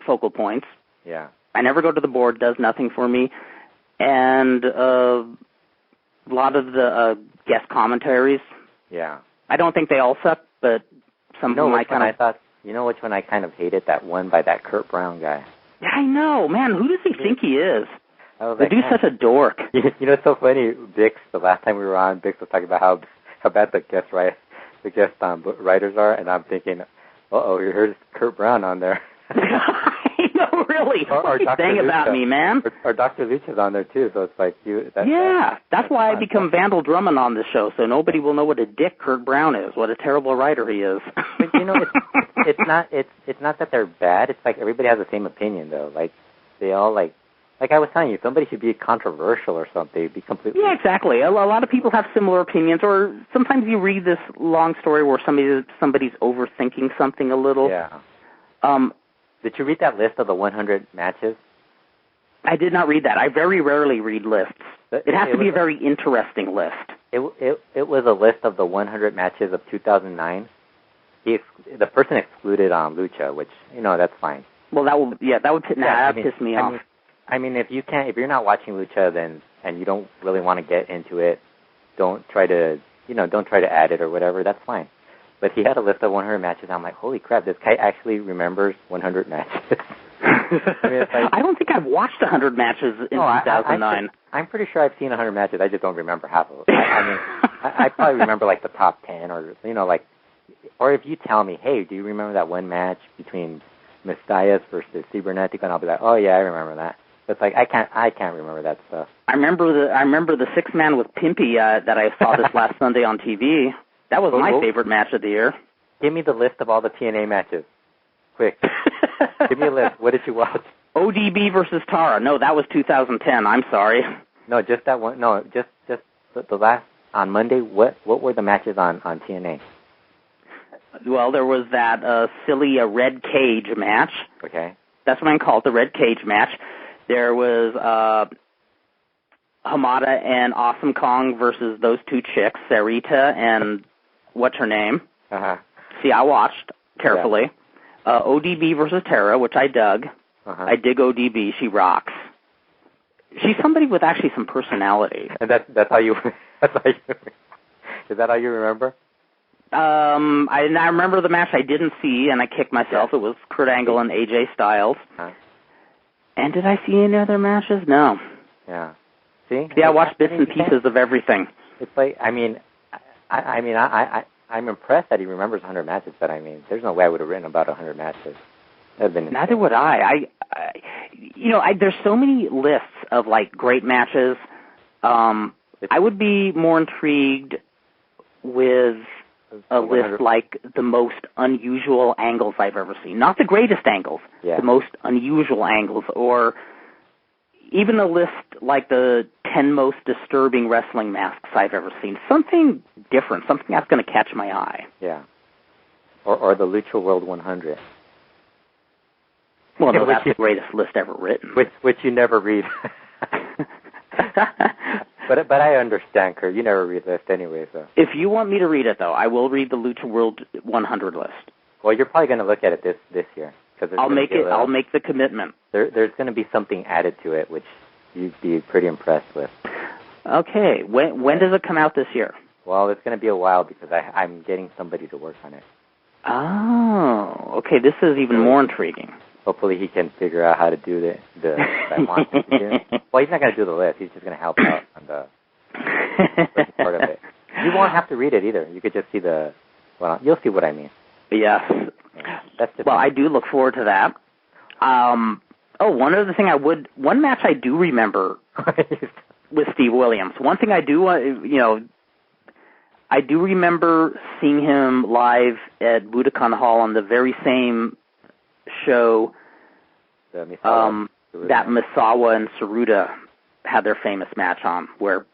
focal points. Yeah. I never go to the board; does nothing for me, and a lot of the guest commentaries. Yeah. I don't think they all suck, but some of them I kind of thought. You know which one I kind of hated? That one by that Kurt Brown guy. Yeah, I know, man. Who does he think he is? The dude's such a dork. You know, it's so funny. Bix, the last time we were on, Bix was talking about how bad the writers are, and I'm thinking, here's Kurt Brown on there. I know, really. What are you saying about me, man? Or Dr. Lucha's on there, too, so it's like you... That's why I become Vandal Drummond on this show, so nobody will know what a dick Kurt Brown is, what a terrible writer he is. But, it's not that they're bad, it's like everybody has the same opinion, though. Like, they all, like I was telling you, somebody should be controversial or something, be completely... Yeah, exactly. A lot of people have similar opinions, or sometimes you read this long story where somebody's overthinking something a little. Yeah. Did you read that list of the 100 matches? I did not read that. I very rarely read lists. It has to be a very interesting list. It was a list of the 100 matches of 2009. The person excluded Lucha, which, that's fine. Well, that would piss me off. I mean, if you're not watching Lucha, and you don't really want to get into it, don't try to add it or whatever. That's fine. But he had a list of 100 matches. I'm like, holy crap, this guy actually remembers 100 matches. I don't think I've watched 100 matches in 2009. I'm pretty sure I've seen 100 matches. I just don't remember half of them. I probably remember like the top 10, or or if you tell me, hey, do you remember that one match between Messias versus Cybernetico? And I'll be like, oh yeah, I remember that. It's like I can't remember that stuff. I remember the 6-man with Pimpy that I saw this last Sunday on TV. That was my favorite match of the year. Give me the list of all the TNA matches. Quick. Give me a list. What did you watch? ODB versus Tara. No, that was 2010. I'm sorry. No, just that one. No, just the last, on Monday, what were the matches on TNA? Well, there was that silly red cage match. Okay. That's what I call it, the red cage match. There was Hamada and Awesome Kong versus those two chicks, Sarita and what's her name? Uh-huh. See, I watched carefully. Yeah. ODB versus Tara, which I dug. Uh-huh. I dig ODB. She rocks. She's somebody with actually some personality. And that's how you... Is that how you remember? I remember the match I didn't see, and I kicked myself. Yeah. It was Kurt Angle and AJ Styles. Uh-huh. And did I see any other matches? No. Yeah. See? Yeah, I watched bits and pieces of everything. It's like, I'm impressed that he remembers 100 matches, but there's no way I would have written about 100 matches. Neither would I. There's so many lists of like great matches. I would be more intrigued with a list like the most unusual angles I've ever seen. Not the greatest angles, the most unusual angles, or even a list like the 10 most disturbing wrestling masks I've ever seen. Something different, something that's going to catch my eye. Yeah. Or the Lucha World 100. Well, no, that's the greatest list ever written. Which you never read. But I understand, Kurt. You never read lists anyway, so. If you want me to read it, though, I will read the Lucha World 100 list. Well, you're probably going to look at it this year. I'll make the commitment. There's going to be something added to it, which you'd be pretty impressed with. Okay. When does it come out this year? Well, it's going to be a while because I'm getting somebody to work on it. Oh, okay. This is even more intriguing. Hopefully he can figure out how to do the I want him to do. Well, he's not going to do the list. He's just going to help out on the part of it. You won't have to read it either. You could just see you'll see what I mean. Yes. Yeah, I do look forward to that. One other thing one match I do remember with Steve Williams. One thing I do, I do remember seeing him live at Budokan Hall on the very same show that Misawa and Saruta had their famous match on, where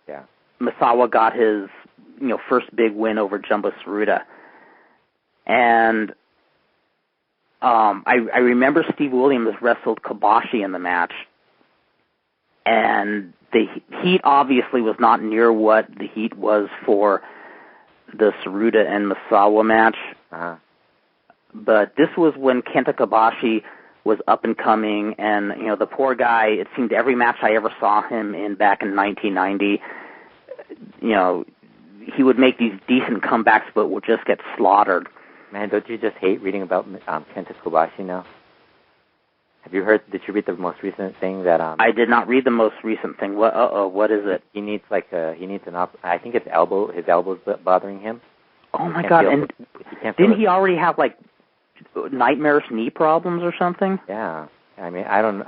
Misawa got his first big win over Jumbo Saruta. And I remember Steve Williams wrestled Kobashi in the match, and the heat obviously was not near what the heat was for the Saruta and Misawa match. Uh-huh. But this was when Kenta Kobashi was up and coming, and the poor guy. It seemed every match I ever saw him in back in 1990, he would make these decent comebacks, but would just get slaughtered. Man, don't you just hate reading about Kenta Kobashi now? Did you read the most recent thing that? I did not read the most recent thing. What is it? He needs I think his elbow's bothering him. Oh my God! And didn't he already have like nightmarish knee problems or something? Yeah. I mean, I don't.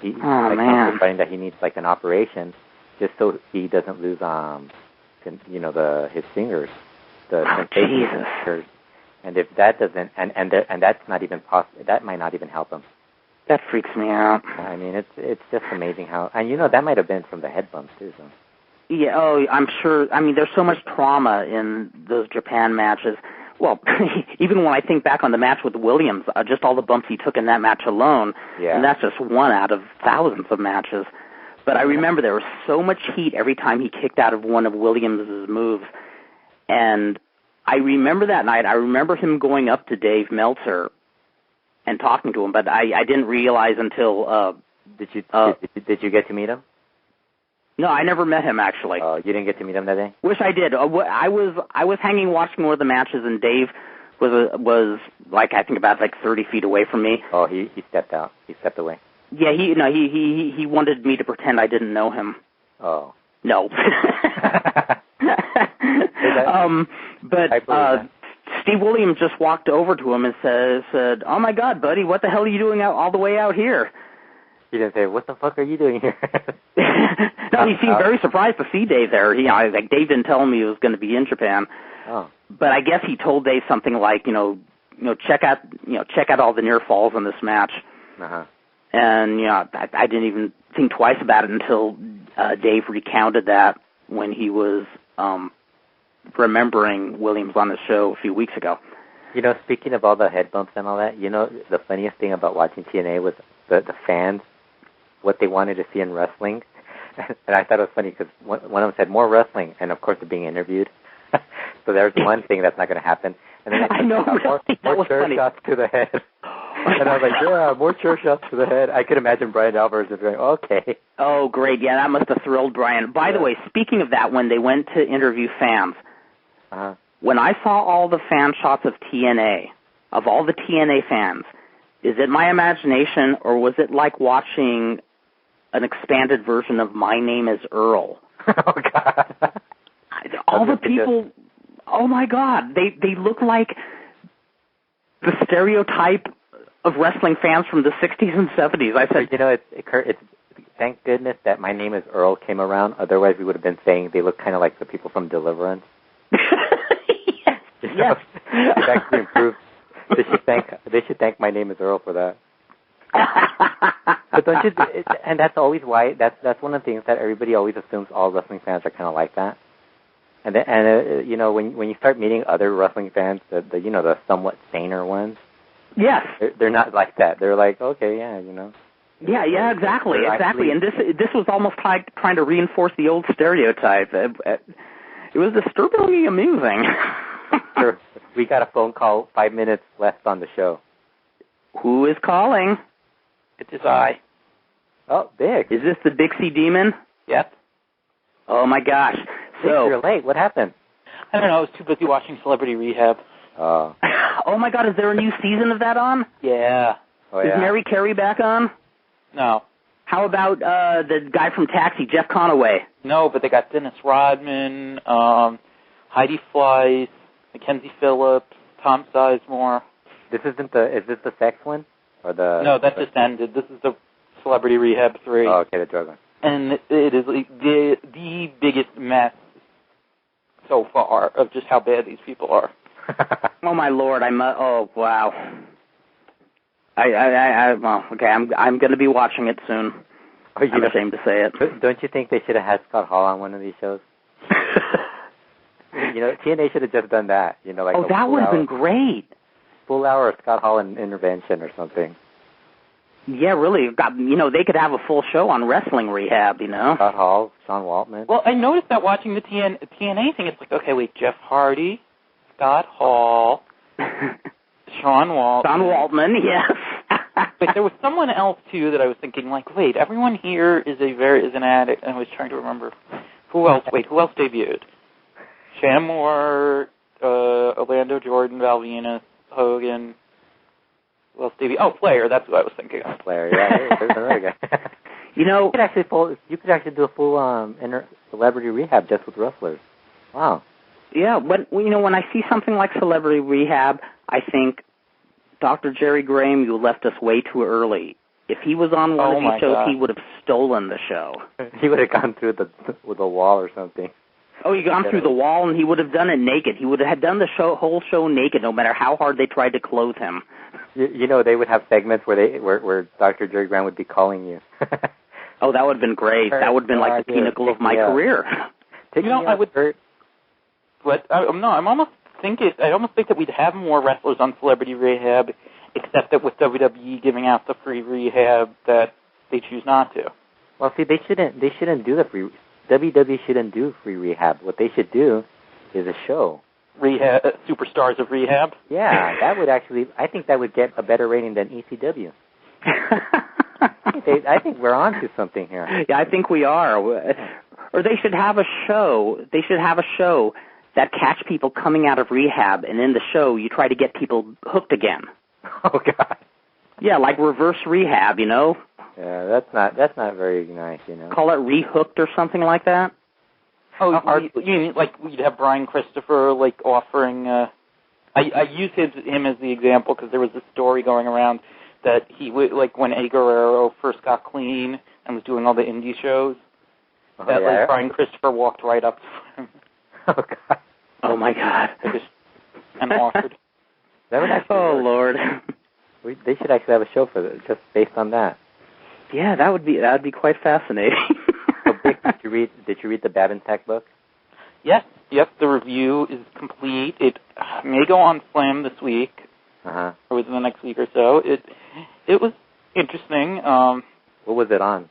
He's man! That he needs like an operation just so he doesn't lose his fingers. Jesus. And if that doesn't, and that's not even possible, that might not even help him. That freaks me out. I mean, it's just amazing how, and that might have been from the head bumps too. So. Yeah. Oh, I'm sure. I mean, there's so much trauma in those Japan matches. Well, even when I think back on the match with Williams, just all the bumps he took in that match alone, and that's just one out of thousands of matches. But I remember there was so much heat every time he kicked out of one of Williams' moves. And I remember that night, I remember him going up to Dave Meltzer and talking to him, but I didn't realize until... Did you get to meet him? No, I never met him, actually. Oh, you didn't get to meet him that day? Wish I did. I was hanging watching more of the matches, and Dave was like, I think about like 30 feet away from me. Oh, he stepped out. He stepped away. Yeah, he wanted me to pretend I didn't know him. Oh. No. But Steve Williams just walked over to him and said, "Oh my God, buddy, what the hell are you doing all the way out here?" He didn't say, "What the fuck are you doing here?" No, he seemed very surprised to see Dave there. Like Dave didn't tell him he was going to be in Japan. Oh. But I guess he told Dave something like, check out all the near falls in this match. Uh-huh. And I didn't even think twice about it until Dave recounted that when he was remembering Williams on the show a few weeks ago. Speaking of all the head bumps and all that, the funniest thing about watching TNA was the fans, what they wanted to see in wrestling. And I thought it was funny because one of them said, more wrestling, and of course they're being interviewed. So there's one thing that's not going to happen. And then I know, more chair shots to the head. And I was like, yeah, more chair shots to the head. I could imagine Brian Alvarez just going, okay. Oh, great. Yeah, that must have thrilled Brian. By the way, speaking of that, when they went to interview fans, when I saw all the fan shots of TNA, of all the TNA fans, is it my imagination or was it like watching an expanded version of My Name is Earl? Oh, God. All the people, oh, my God, they look like the stereotype of wrestling fans from the 60s and 70s. I said, it's thank goodness that My Name is Earl came around. Otherwise, we would have been saying they look kind of like the people from Deliverance. Yes. It actually improved. They should thank My Name is Earl for that. But don't you? And that's always why. That's one of the things that everybody always assumes all wrestling fans are kind of like that. And when you start meeting other wrestling fans, the somewhat saner ones. Yes. They're not like that. They're like, okay, yeah, Yeah, exactly. And this was almost like trying to reinforce the old stereotype. It was disturbingly amusing. Sure. We got a phone call 5 minutes left on the show. Who is calling? It is I. Oh, Big. Is this the Dixie Demon? Yep. Oh, my gosh. So you're late. What happened? I don't know. I was too busy watching Celebrity Rehab. Oh. Oh, my God. Is there a new season of that on? Yeah. Oh, yeah. Is Mary Carey back on? No. How about the guy from Taxi, Jeff Conaway? No, but they got Dennis Rodman, Heidi Fleiss, Mackenzie Phillips, Tom Sizemore. Is this the sex one? Or the... No, that just ended. This is the Celebrity Rehab 3. Oh, okay, the drug one. And it is the biggest mess so far of just how bad these people are. Oh, my Lord. Oh, wow. Well, okay, I'm going to be watching it soon. I'm ashamed to say it. Don't you think they should have had Scott Hall on one of these shows? TNA should have just done that. That would have been great. Full hour of Scott Hall and intervention or something. Yeah, really. They could have a full show on Wrestling Rehab, Scott Hall, Sean Waltman. Well, I noticed that watching the TNA thing, it's like, okay, wait, Jeff Hardy, Scott Hall, Sean Waltman. Sean Waltman, yes. But there was someone else, too, that I was thinking, like, wait, everyone here is an addict. And I was trying to remember who else debuted? Shamor, Orlando Jordan, Val Venus, Hogan. Who else debuted? Oh, Flair, that's what I was thinking of. Flair, yeah, there's another guy. You could actually do a full Celebrity Rehab just with wrestlers. Wow. Yeah, when I see something like Celebrity Rehab, I think, Dr. Jerry Graham, you left us way too early. If he was on one of these shows, he would have stolen the show. He would have gone through the wall or something. Oh, he gone through the wall, and he would have done it naked. He would have done the whole show naked, no matter how hard they tried to clothe him. You know, they would have segments where Dr. Jerry Graham would be calling you. Oh, that would have been great. That would have been like the pinnacle of my career. I would. But I almost think that we'd have more wrestlers on Celebrity Rehab, except that with WWE giving out the free rehab, that they choose not to. Well, see, they shouldn't do the free. WWE shouldn't do free rehab. What they should do is a show. Rehab, Superstars of Rehab. Yeah, that would actually. I think that would get a better rating than ECW. I think we're on to something here. Yeah, I think we are. Or they should have a show. They should have a show that catch people coming out of rehab, and in the show you try to get people hooked again. Oh God. Yeah, like reverse rehab, you know. Yeah, that's not very nice, you know. Call it rehooked or something like that. Oh, you mean like you'd have Brian Christopher like offering? I use him as the example because there was a story going around that he would like when Guerra first got clean and was doing all the indie shows. That like Brian Christopher walked right up to him. Oh God. Oh my God. And offered. That would actually work. Lord. They should actually have a show for this, just based on that. Yeah, that would be quite fascinating. So, Vic, did you read the Babintek book? Yes, the review is complete. It may go on Slam this week, or within the next week or so. It was interesting. What was it on?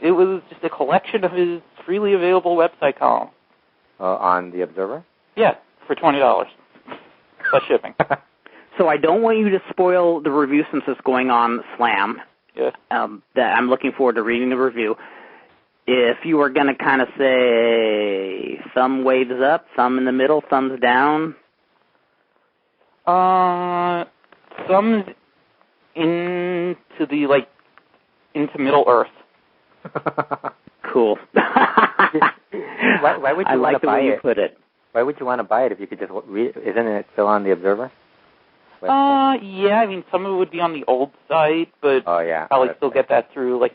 It was just a collection of his freely available website columns. On The Observer? Yeah, for $20 plus shipping. So I don't want you to spoil the review since it's going on Slam. Yeah. That I'm looking forward to reading the review. If you were going to kind of say thumb waves up, thumb in the middle, thumbs down. Thumbs into Middle Earth. Cool. Why would you want to buy it? Put it. Why would you want to buy it if you could just read it? Isn't it still on The Observer? Yeah, I mean, some of it would be on the old site, but probably still get that through, like,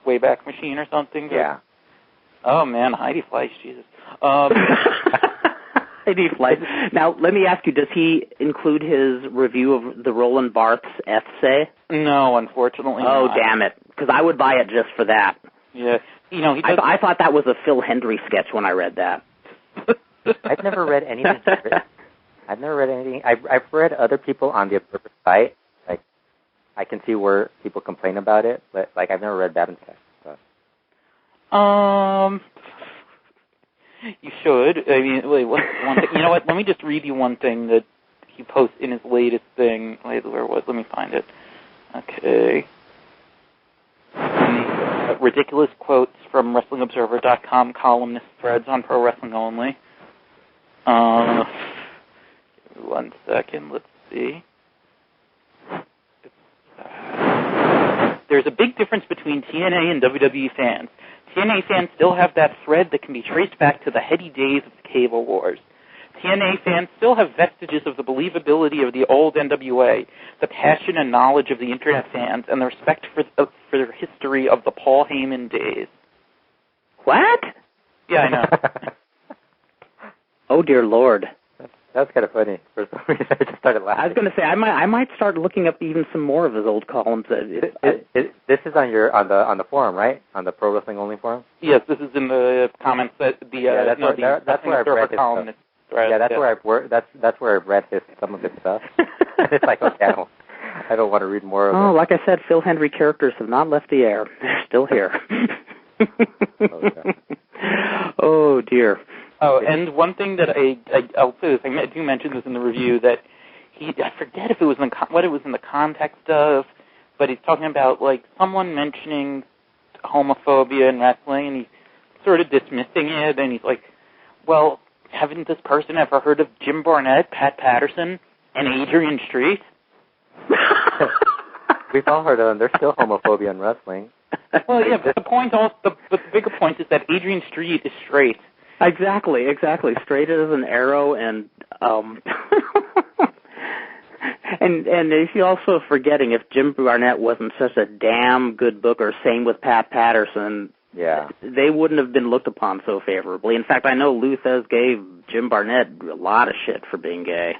Wayback Machine or something. Yeah. Oh, man, Heidi Fleiss, Jesus. Heidi Fleiss. Now, let me ask you, does he include his review of the Roland Barthes essay? No, unfortunately not. Oh, not. Damn it, because I would buy it just for that. Yeah. You know, I thought that was a Phil Hendry sketch when I read that. I've never read anything. I've read other people on the Observer site. Like, I can see where people complain about it, but like I've never read Babintek. So. You should. I mean, wait. One thing, you know what? Let me just read you one thing that he posts in his latest thing. Wait, where was? Let me find it. Okay. Ridiculous quotes from WrestlingObserver.com columnist threads on Pro Wrestling Only. 1 second, let's see. There's a big difference between TNA and WWE fans. TNA fans still have that thread that can be traced back to the heady days of the Cable Wars. TNA fans still have vestiges of the believability of the old NWA, the passion and knowledge of the Internet fans, and the respect for the history of the Paul Heyman days. What? Yeah, I know. Oh, dear Lord. That's kind of funny. For some reason, I just started laughing. I was going to say I might start looking up even some more of his old columns. This is on the forum, right? On the Pro Wrestling Only forum. Yes, this is in the comments that that's where I've read his stuff. Yeah, that's where I've read some of his stuff. It's like, okay, I don't want to read more of it. Oh, like I said, Phil Hendry characters have not left the air. They're still here. Okay. Oh dear. Oh, and one thing that I'll say this, I do mention this in the review, that I forget if it was what it was in the context of, but he's talking about, like, someone mentioning homophobia in wrestling, and he's sort of dismissing it, and he's like, well, haven't this person ever heard of Jim Cornette, Pat Patterson, and Adrian Street? We've all heard of them. There's still homophobia in wrestling. Well, yeah, but the bigger point is that Adrian Street is straight. Exactly. Straight as an arrow, and and if you're also forgetting, if Jim Barnett wasn't such a damn good booker, same with Pat Patterson, they wouldn't have been looked upon so favorably. In fact, I know Lou Thez gave Jim Barnett a lot of shit for being gay.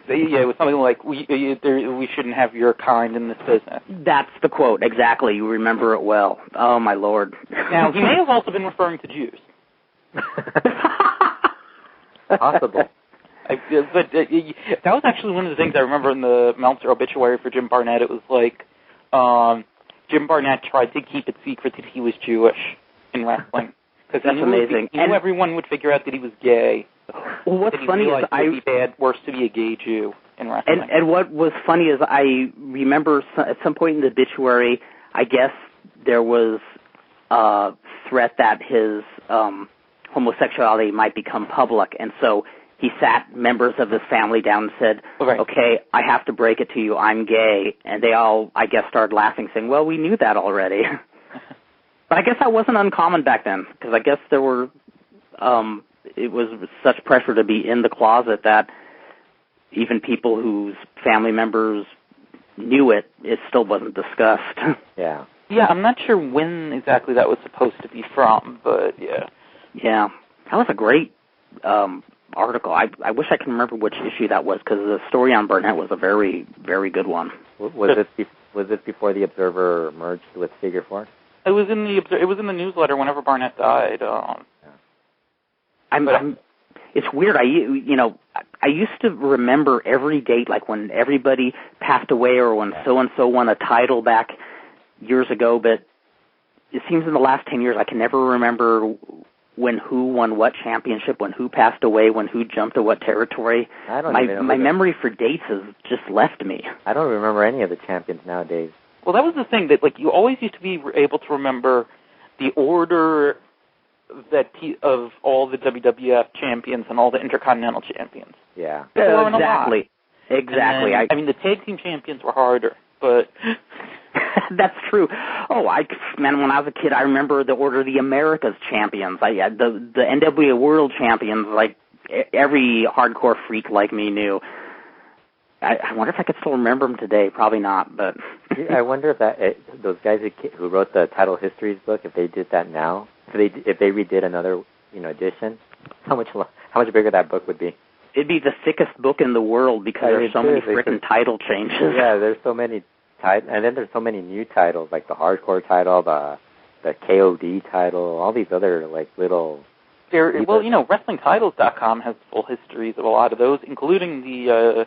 Yeah, it was something like, we shouldn't have your kind in this business. That's the quote, exactly. You remember it well. Oh, my Lord. Now, he may have also been referring to Jews. Possible. But that was actually one of the things I remember in the Meltzer obituary for Jim Barnett. It was like Jim Barnett tried to keep it secret that he was Jewish in wrestling. That's amazing. He knew everyone would figure out that he was gay. Well, what's funny is it would be worse to be a gay Jew in wrestling. And what was funny is I remember at some point in the obituary, I guess there was a threat that his homosexuality might become public, and so he sat members of his family down and said, okay, I have to break it to you, I'm gay. And they all, I guess, started laughing, saying, well, we knew that already. But I guess that wasn't uncommon back then, because I guess there were, it was such pressure to be in the closet that even people whose family members knew it still wasn't discussed. Yeah. Yeah, I'm not sure when exactly that was supposed to be from, but yeah. Yeah. That was a great article. I wish I could remember which issue that was, because the story on Barnett was a very, very good one. Was it before the Observer merged with Figure 4? It was in the newsletter whenever Barnett died. It's weird. I used to remember every date, like when everybody passed away or when so and so won a title back years ago. But it seems in the last 10 years I can never remember when who won what championship, when who passed away, when who jumped to what territory. My memory for dates has just left me. I don't remember any of the champions nowadays. Well, that was the thing, that like you always used to be able to remember the order of all the WWF champions and all the Intercontinental champions. Yeah. Exactly. Exactly. Then, I mean, the tag team champions were harder, but that's true. Oh, when I was a kid, I remember the order of the Americas champions. The NWA World champions, like every hardcore freak like me knew. I wonder if I could still remember them today. Probably not, but I wonder if those guys who wrote the Title Histories book, if they did that now, if they redid another edition, how much bigger that book would be. It'd be the thickest book in the world because there's so many frickin' title changes. Yeah, there's so many and then there's so many new titles, like the Hardcore title, the KOD title, all these other like little. WrestlingTitles.com has full histories of a lot of those, including the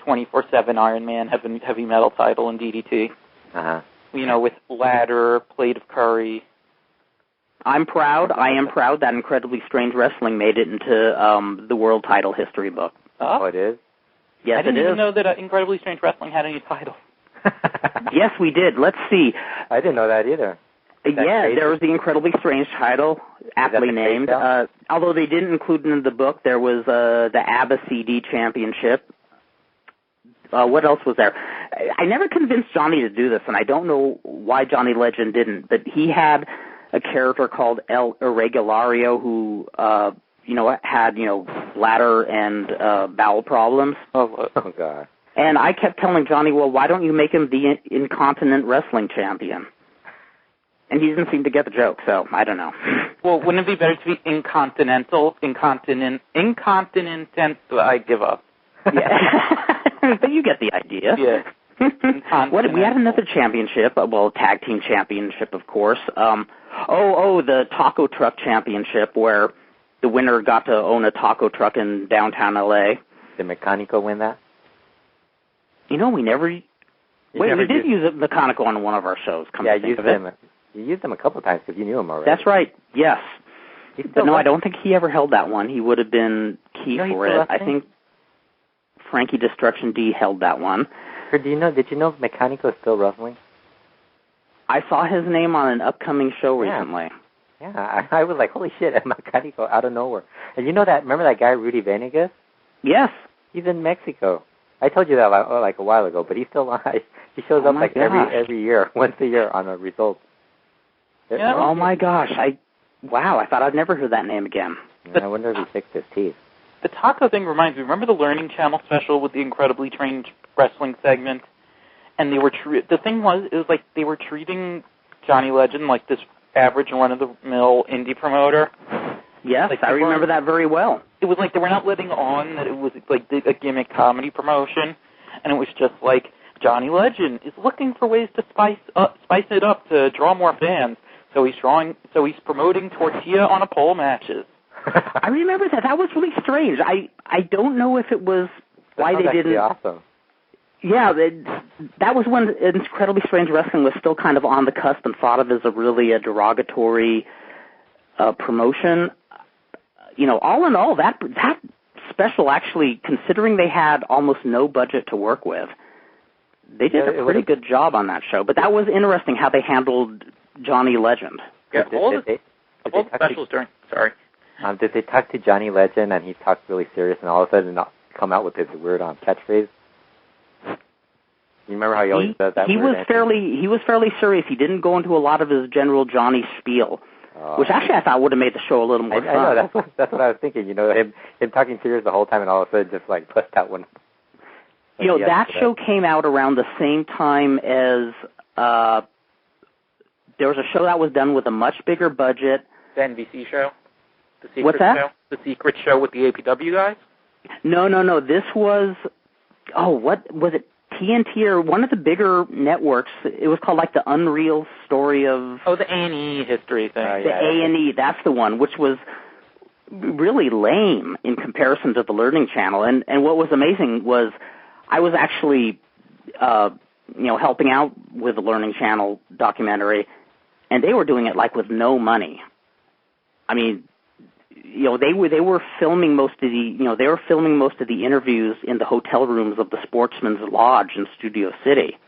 24/7 Iron Man heavy metal title in DDT. With Ladder, Plate of Curry. I am proud that Incredibly Strange Wrestling made it into the World Title History book. Oh, it is? Yes, I didn't even know that Incredibly Strange Wrestling had any title. Yes, we did. Let's see. I didn't know that either. There was the Incredibly Strange title, aptly named. Although they didn't include it in the book, there was the ABBA CD Championship. What else was there? I never convinced Johnny to do this, and I don't know why Johnny Legend didn't, but he had a character called El Irregulario who, had, bladder and bowel problems. Oh, God. And I kept telling Johnny, well, why don't you make him the Incontinent Wrestling Champion? And he didn't seem to get the joke, so I don't know. Well, wouldn't it be better to be incontinent? I give up. Yeah. But you get the idea. Yeah. We had another championship, tag team championship, of course. The Taco Truck Championship, where the winner got to own a taco truck in downtown L.A. Did Mecánico win that? We never... we did use Mecánico on one of our shows. You used him a couple of times because you knew him already. That's right, yes. But no, I don't think he ever held that one. He would have been key for it. I think Frankie Destruction D held that one. Did you know Mecánico is still wrestling? I saw his name on an upcoming show recently. Yeah, I was like, holy shit, Mecánico out of nowhere. And remember that guy Rudy Venegas? Yes. He's in Mexico. I told you that like a while ago, but he's still alive. He shows up like every year, once a year on a result. Oh my gosh! I thought I'd never heard that name again. I wonder if he fixed his teeth. The taco thing reminds me. Remember the Learning Channel special with the incredibly trained wrestling segment? And they were the thing was, it was like they were treating Johnny Legend like this average run-of-the-mill indie promoter. Yes, like I remember that very well. It was like they were not letting on that it was like a gimmick comedy promotion, and it was just like Johnny Legend is looking for ways to spice it up to draw more fans. So he's promoting tortilla on a pole matches. I remember that. That was really strange. I don't know if it was why they didn't. Awesome. Yeah, that was when Incredibly Strange Wrestling was still kind of on the cusp and thought of as a derogatory promotion. You know, all in all, that special actually, considering they had almost no budget to work with, they did a pretty good job on that show. But that was interesting how they handled Johnny Legend. Yeah, all the specials during. Sorry. Did they talk to Johnny Legend and he talked really serious and all of a sudden come out with his weird catchphrase? You remember how he always does that? He was fairly serious. He didn't go into a lot of his general Johnny spiel, which actually I thought would have made the show a little more fun. I know, that's what I was thinking. You know, him talking serious the whole time and all of a sudden just like bust that one. You know, that show came out around the same time as there was a show that was done with a much bigger budget. The NBC show? The Secret What's that? Show? The Secret Show with the APW guys? No. This was, what was it? TNT or one of the bigger networks. It was called like the Unreal Story of... Oh, the A&E history thing. The A&E, that's the one, which was really lame in comparison to the Learning Channel. And what was amazing was I was actually, helping out with the Learning Channel documentary, and they were doing it like with no money. I mean, they were filming most of the interviews in the hotel rooms of the Sportsman's Lodge in Studio City.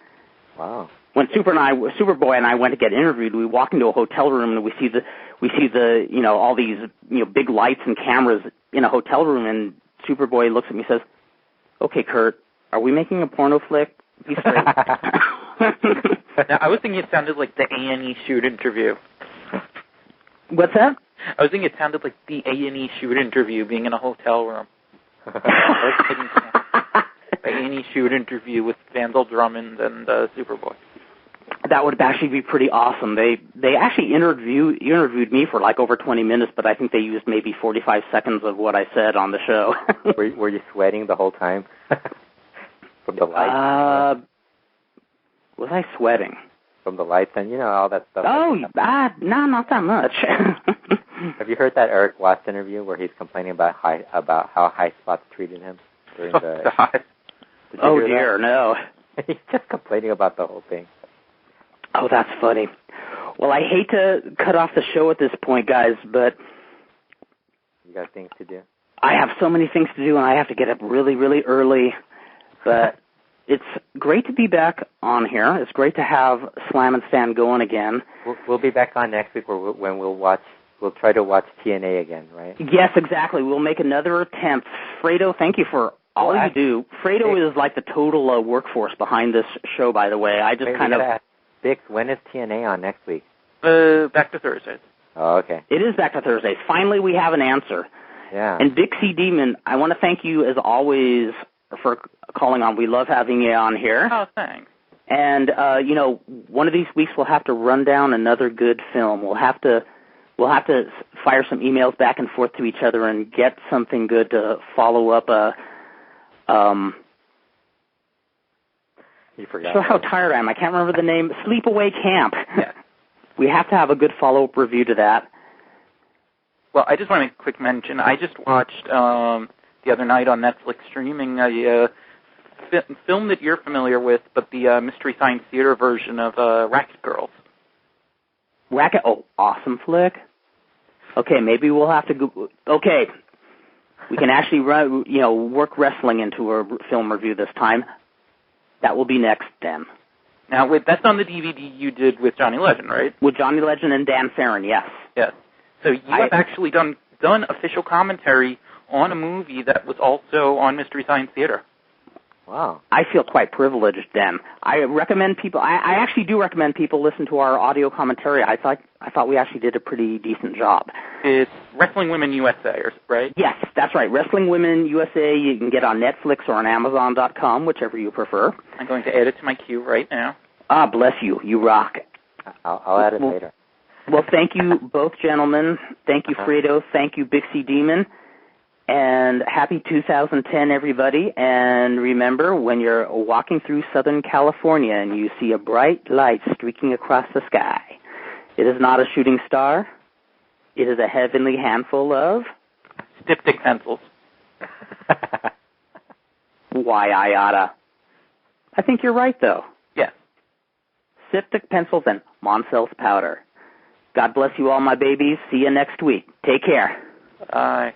Wow. When Superboy and I went to get interviewed, we walk into a hotel room and we see the all these big lights and cameras in a hotel room, and Superboy looks at me and says, "Okay, Kurt, are we making a porno flick? Be straight." Now, I was thinking it sounded like the A&E shoot interview. What's that? I was thinking it sounded like the A&E shoot interview being in a hotel room. The A&E shoot interview with Vandal Drummond and Superboy. That would actually be pretty awesome. They actually interviewed me for like over 20 minutes, but I think they used maybe 45 seconds of what I said on the show. Were you sweating the whole time? From the lights? Was I sweating? From the lights and, all that stuff. Oh, no, not that much. Have you heard that Eric Watts interview where he's complaining about how High Spots treated him during the... Oh, dear, no. He's just complaining about the whole thing. Oh, that's funny. Well, I hate to cut off the show at this point, guys, but... You got things to do? I have so many things to do, and I have to get up really, really early. But it's great to be back on here. It's great to have Slam and Stan going again. We'll be back on next week when we'll try to watch TNA again, right? Yes, exactly. We'll make another attempt. Fredo, thank you for all you do. Fredo is like the total workforce behind this show, by the way. I just Bix, when is TNA on next week? Back to Thursdays. Oh, okay. It is back to Thursdays. Finally, we have an answer. Yeah. And Dixie Demon, I want to thank you, as always, for calling on. We love having you on here. Oh, thanks. And, one of these weeks we'll have to run down another good film. We'll have to fire some emails back and forth to each other and get something good to follow up You forgot. So how tired I am. I can't remember the name. Sleepaway Camp. Yeah. We have to have a good follow-up review to that. Well, I just want to make a quick mention. I just watched the other night on Netflix streaming a film that you're familiar with, but the Mystery Science Theater version of Racket Girls. Racket? Oh, awesome flick. Okay, maybe we'll have to go. Okay, we can actually work wrestling into a film review this time. That will be next then. Now, that's on the DVD you did with Johnny Legend, right? With Johnny Legend and Dan Farron, yes. Yes. So you have actually done official commentary on a movie that was also on Mystery Science Theater. Wow. I feel quite privileged then. I recommend people, I actually do recommend people listen to our audio commentary. I thought we actually did a pretty decent job. It's Wrestling Women USA, right? Yes, that's right. Wrestling Women USA, you can get on Netflix or on Amazon.com, whichever you prefer. I'm going to add it to my queue right now. Ah, bless you. You rock. I'll add it later. Well, thank you both gentlemen. Thank you, Fredo. Thank you, Bixie Demon. And happy 2010, everybody. And remember, when you're walking through Southern California and you see a bright light streaking across the sky, it is not a shooting star. It is a heavenly handful of... Styptic pencils. Why, I oughta. I think you're right, though. Yes. Styptic pencils and Moncel's powder. God bless you all, my babies. See you next week. Take care. Bye.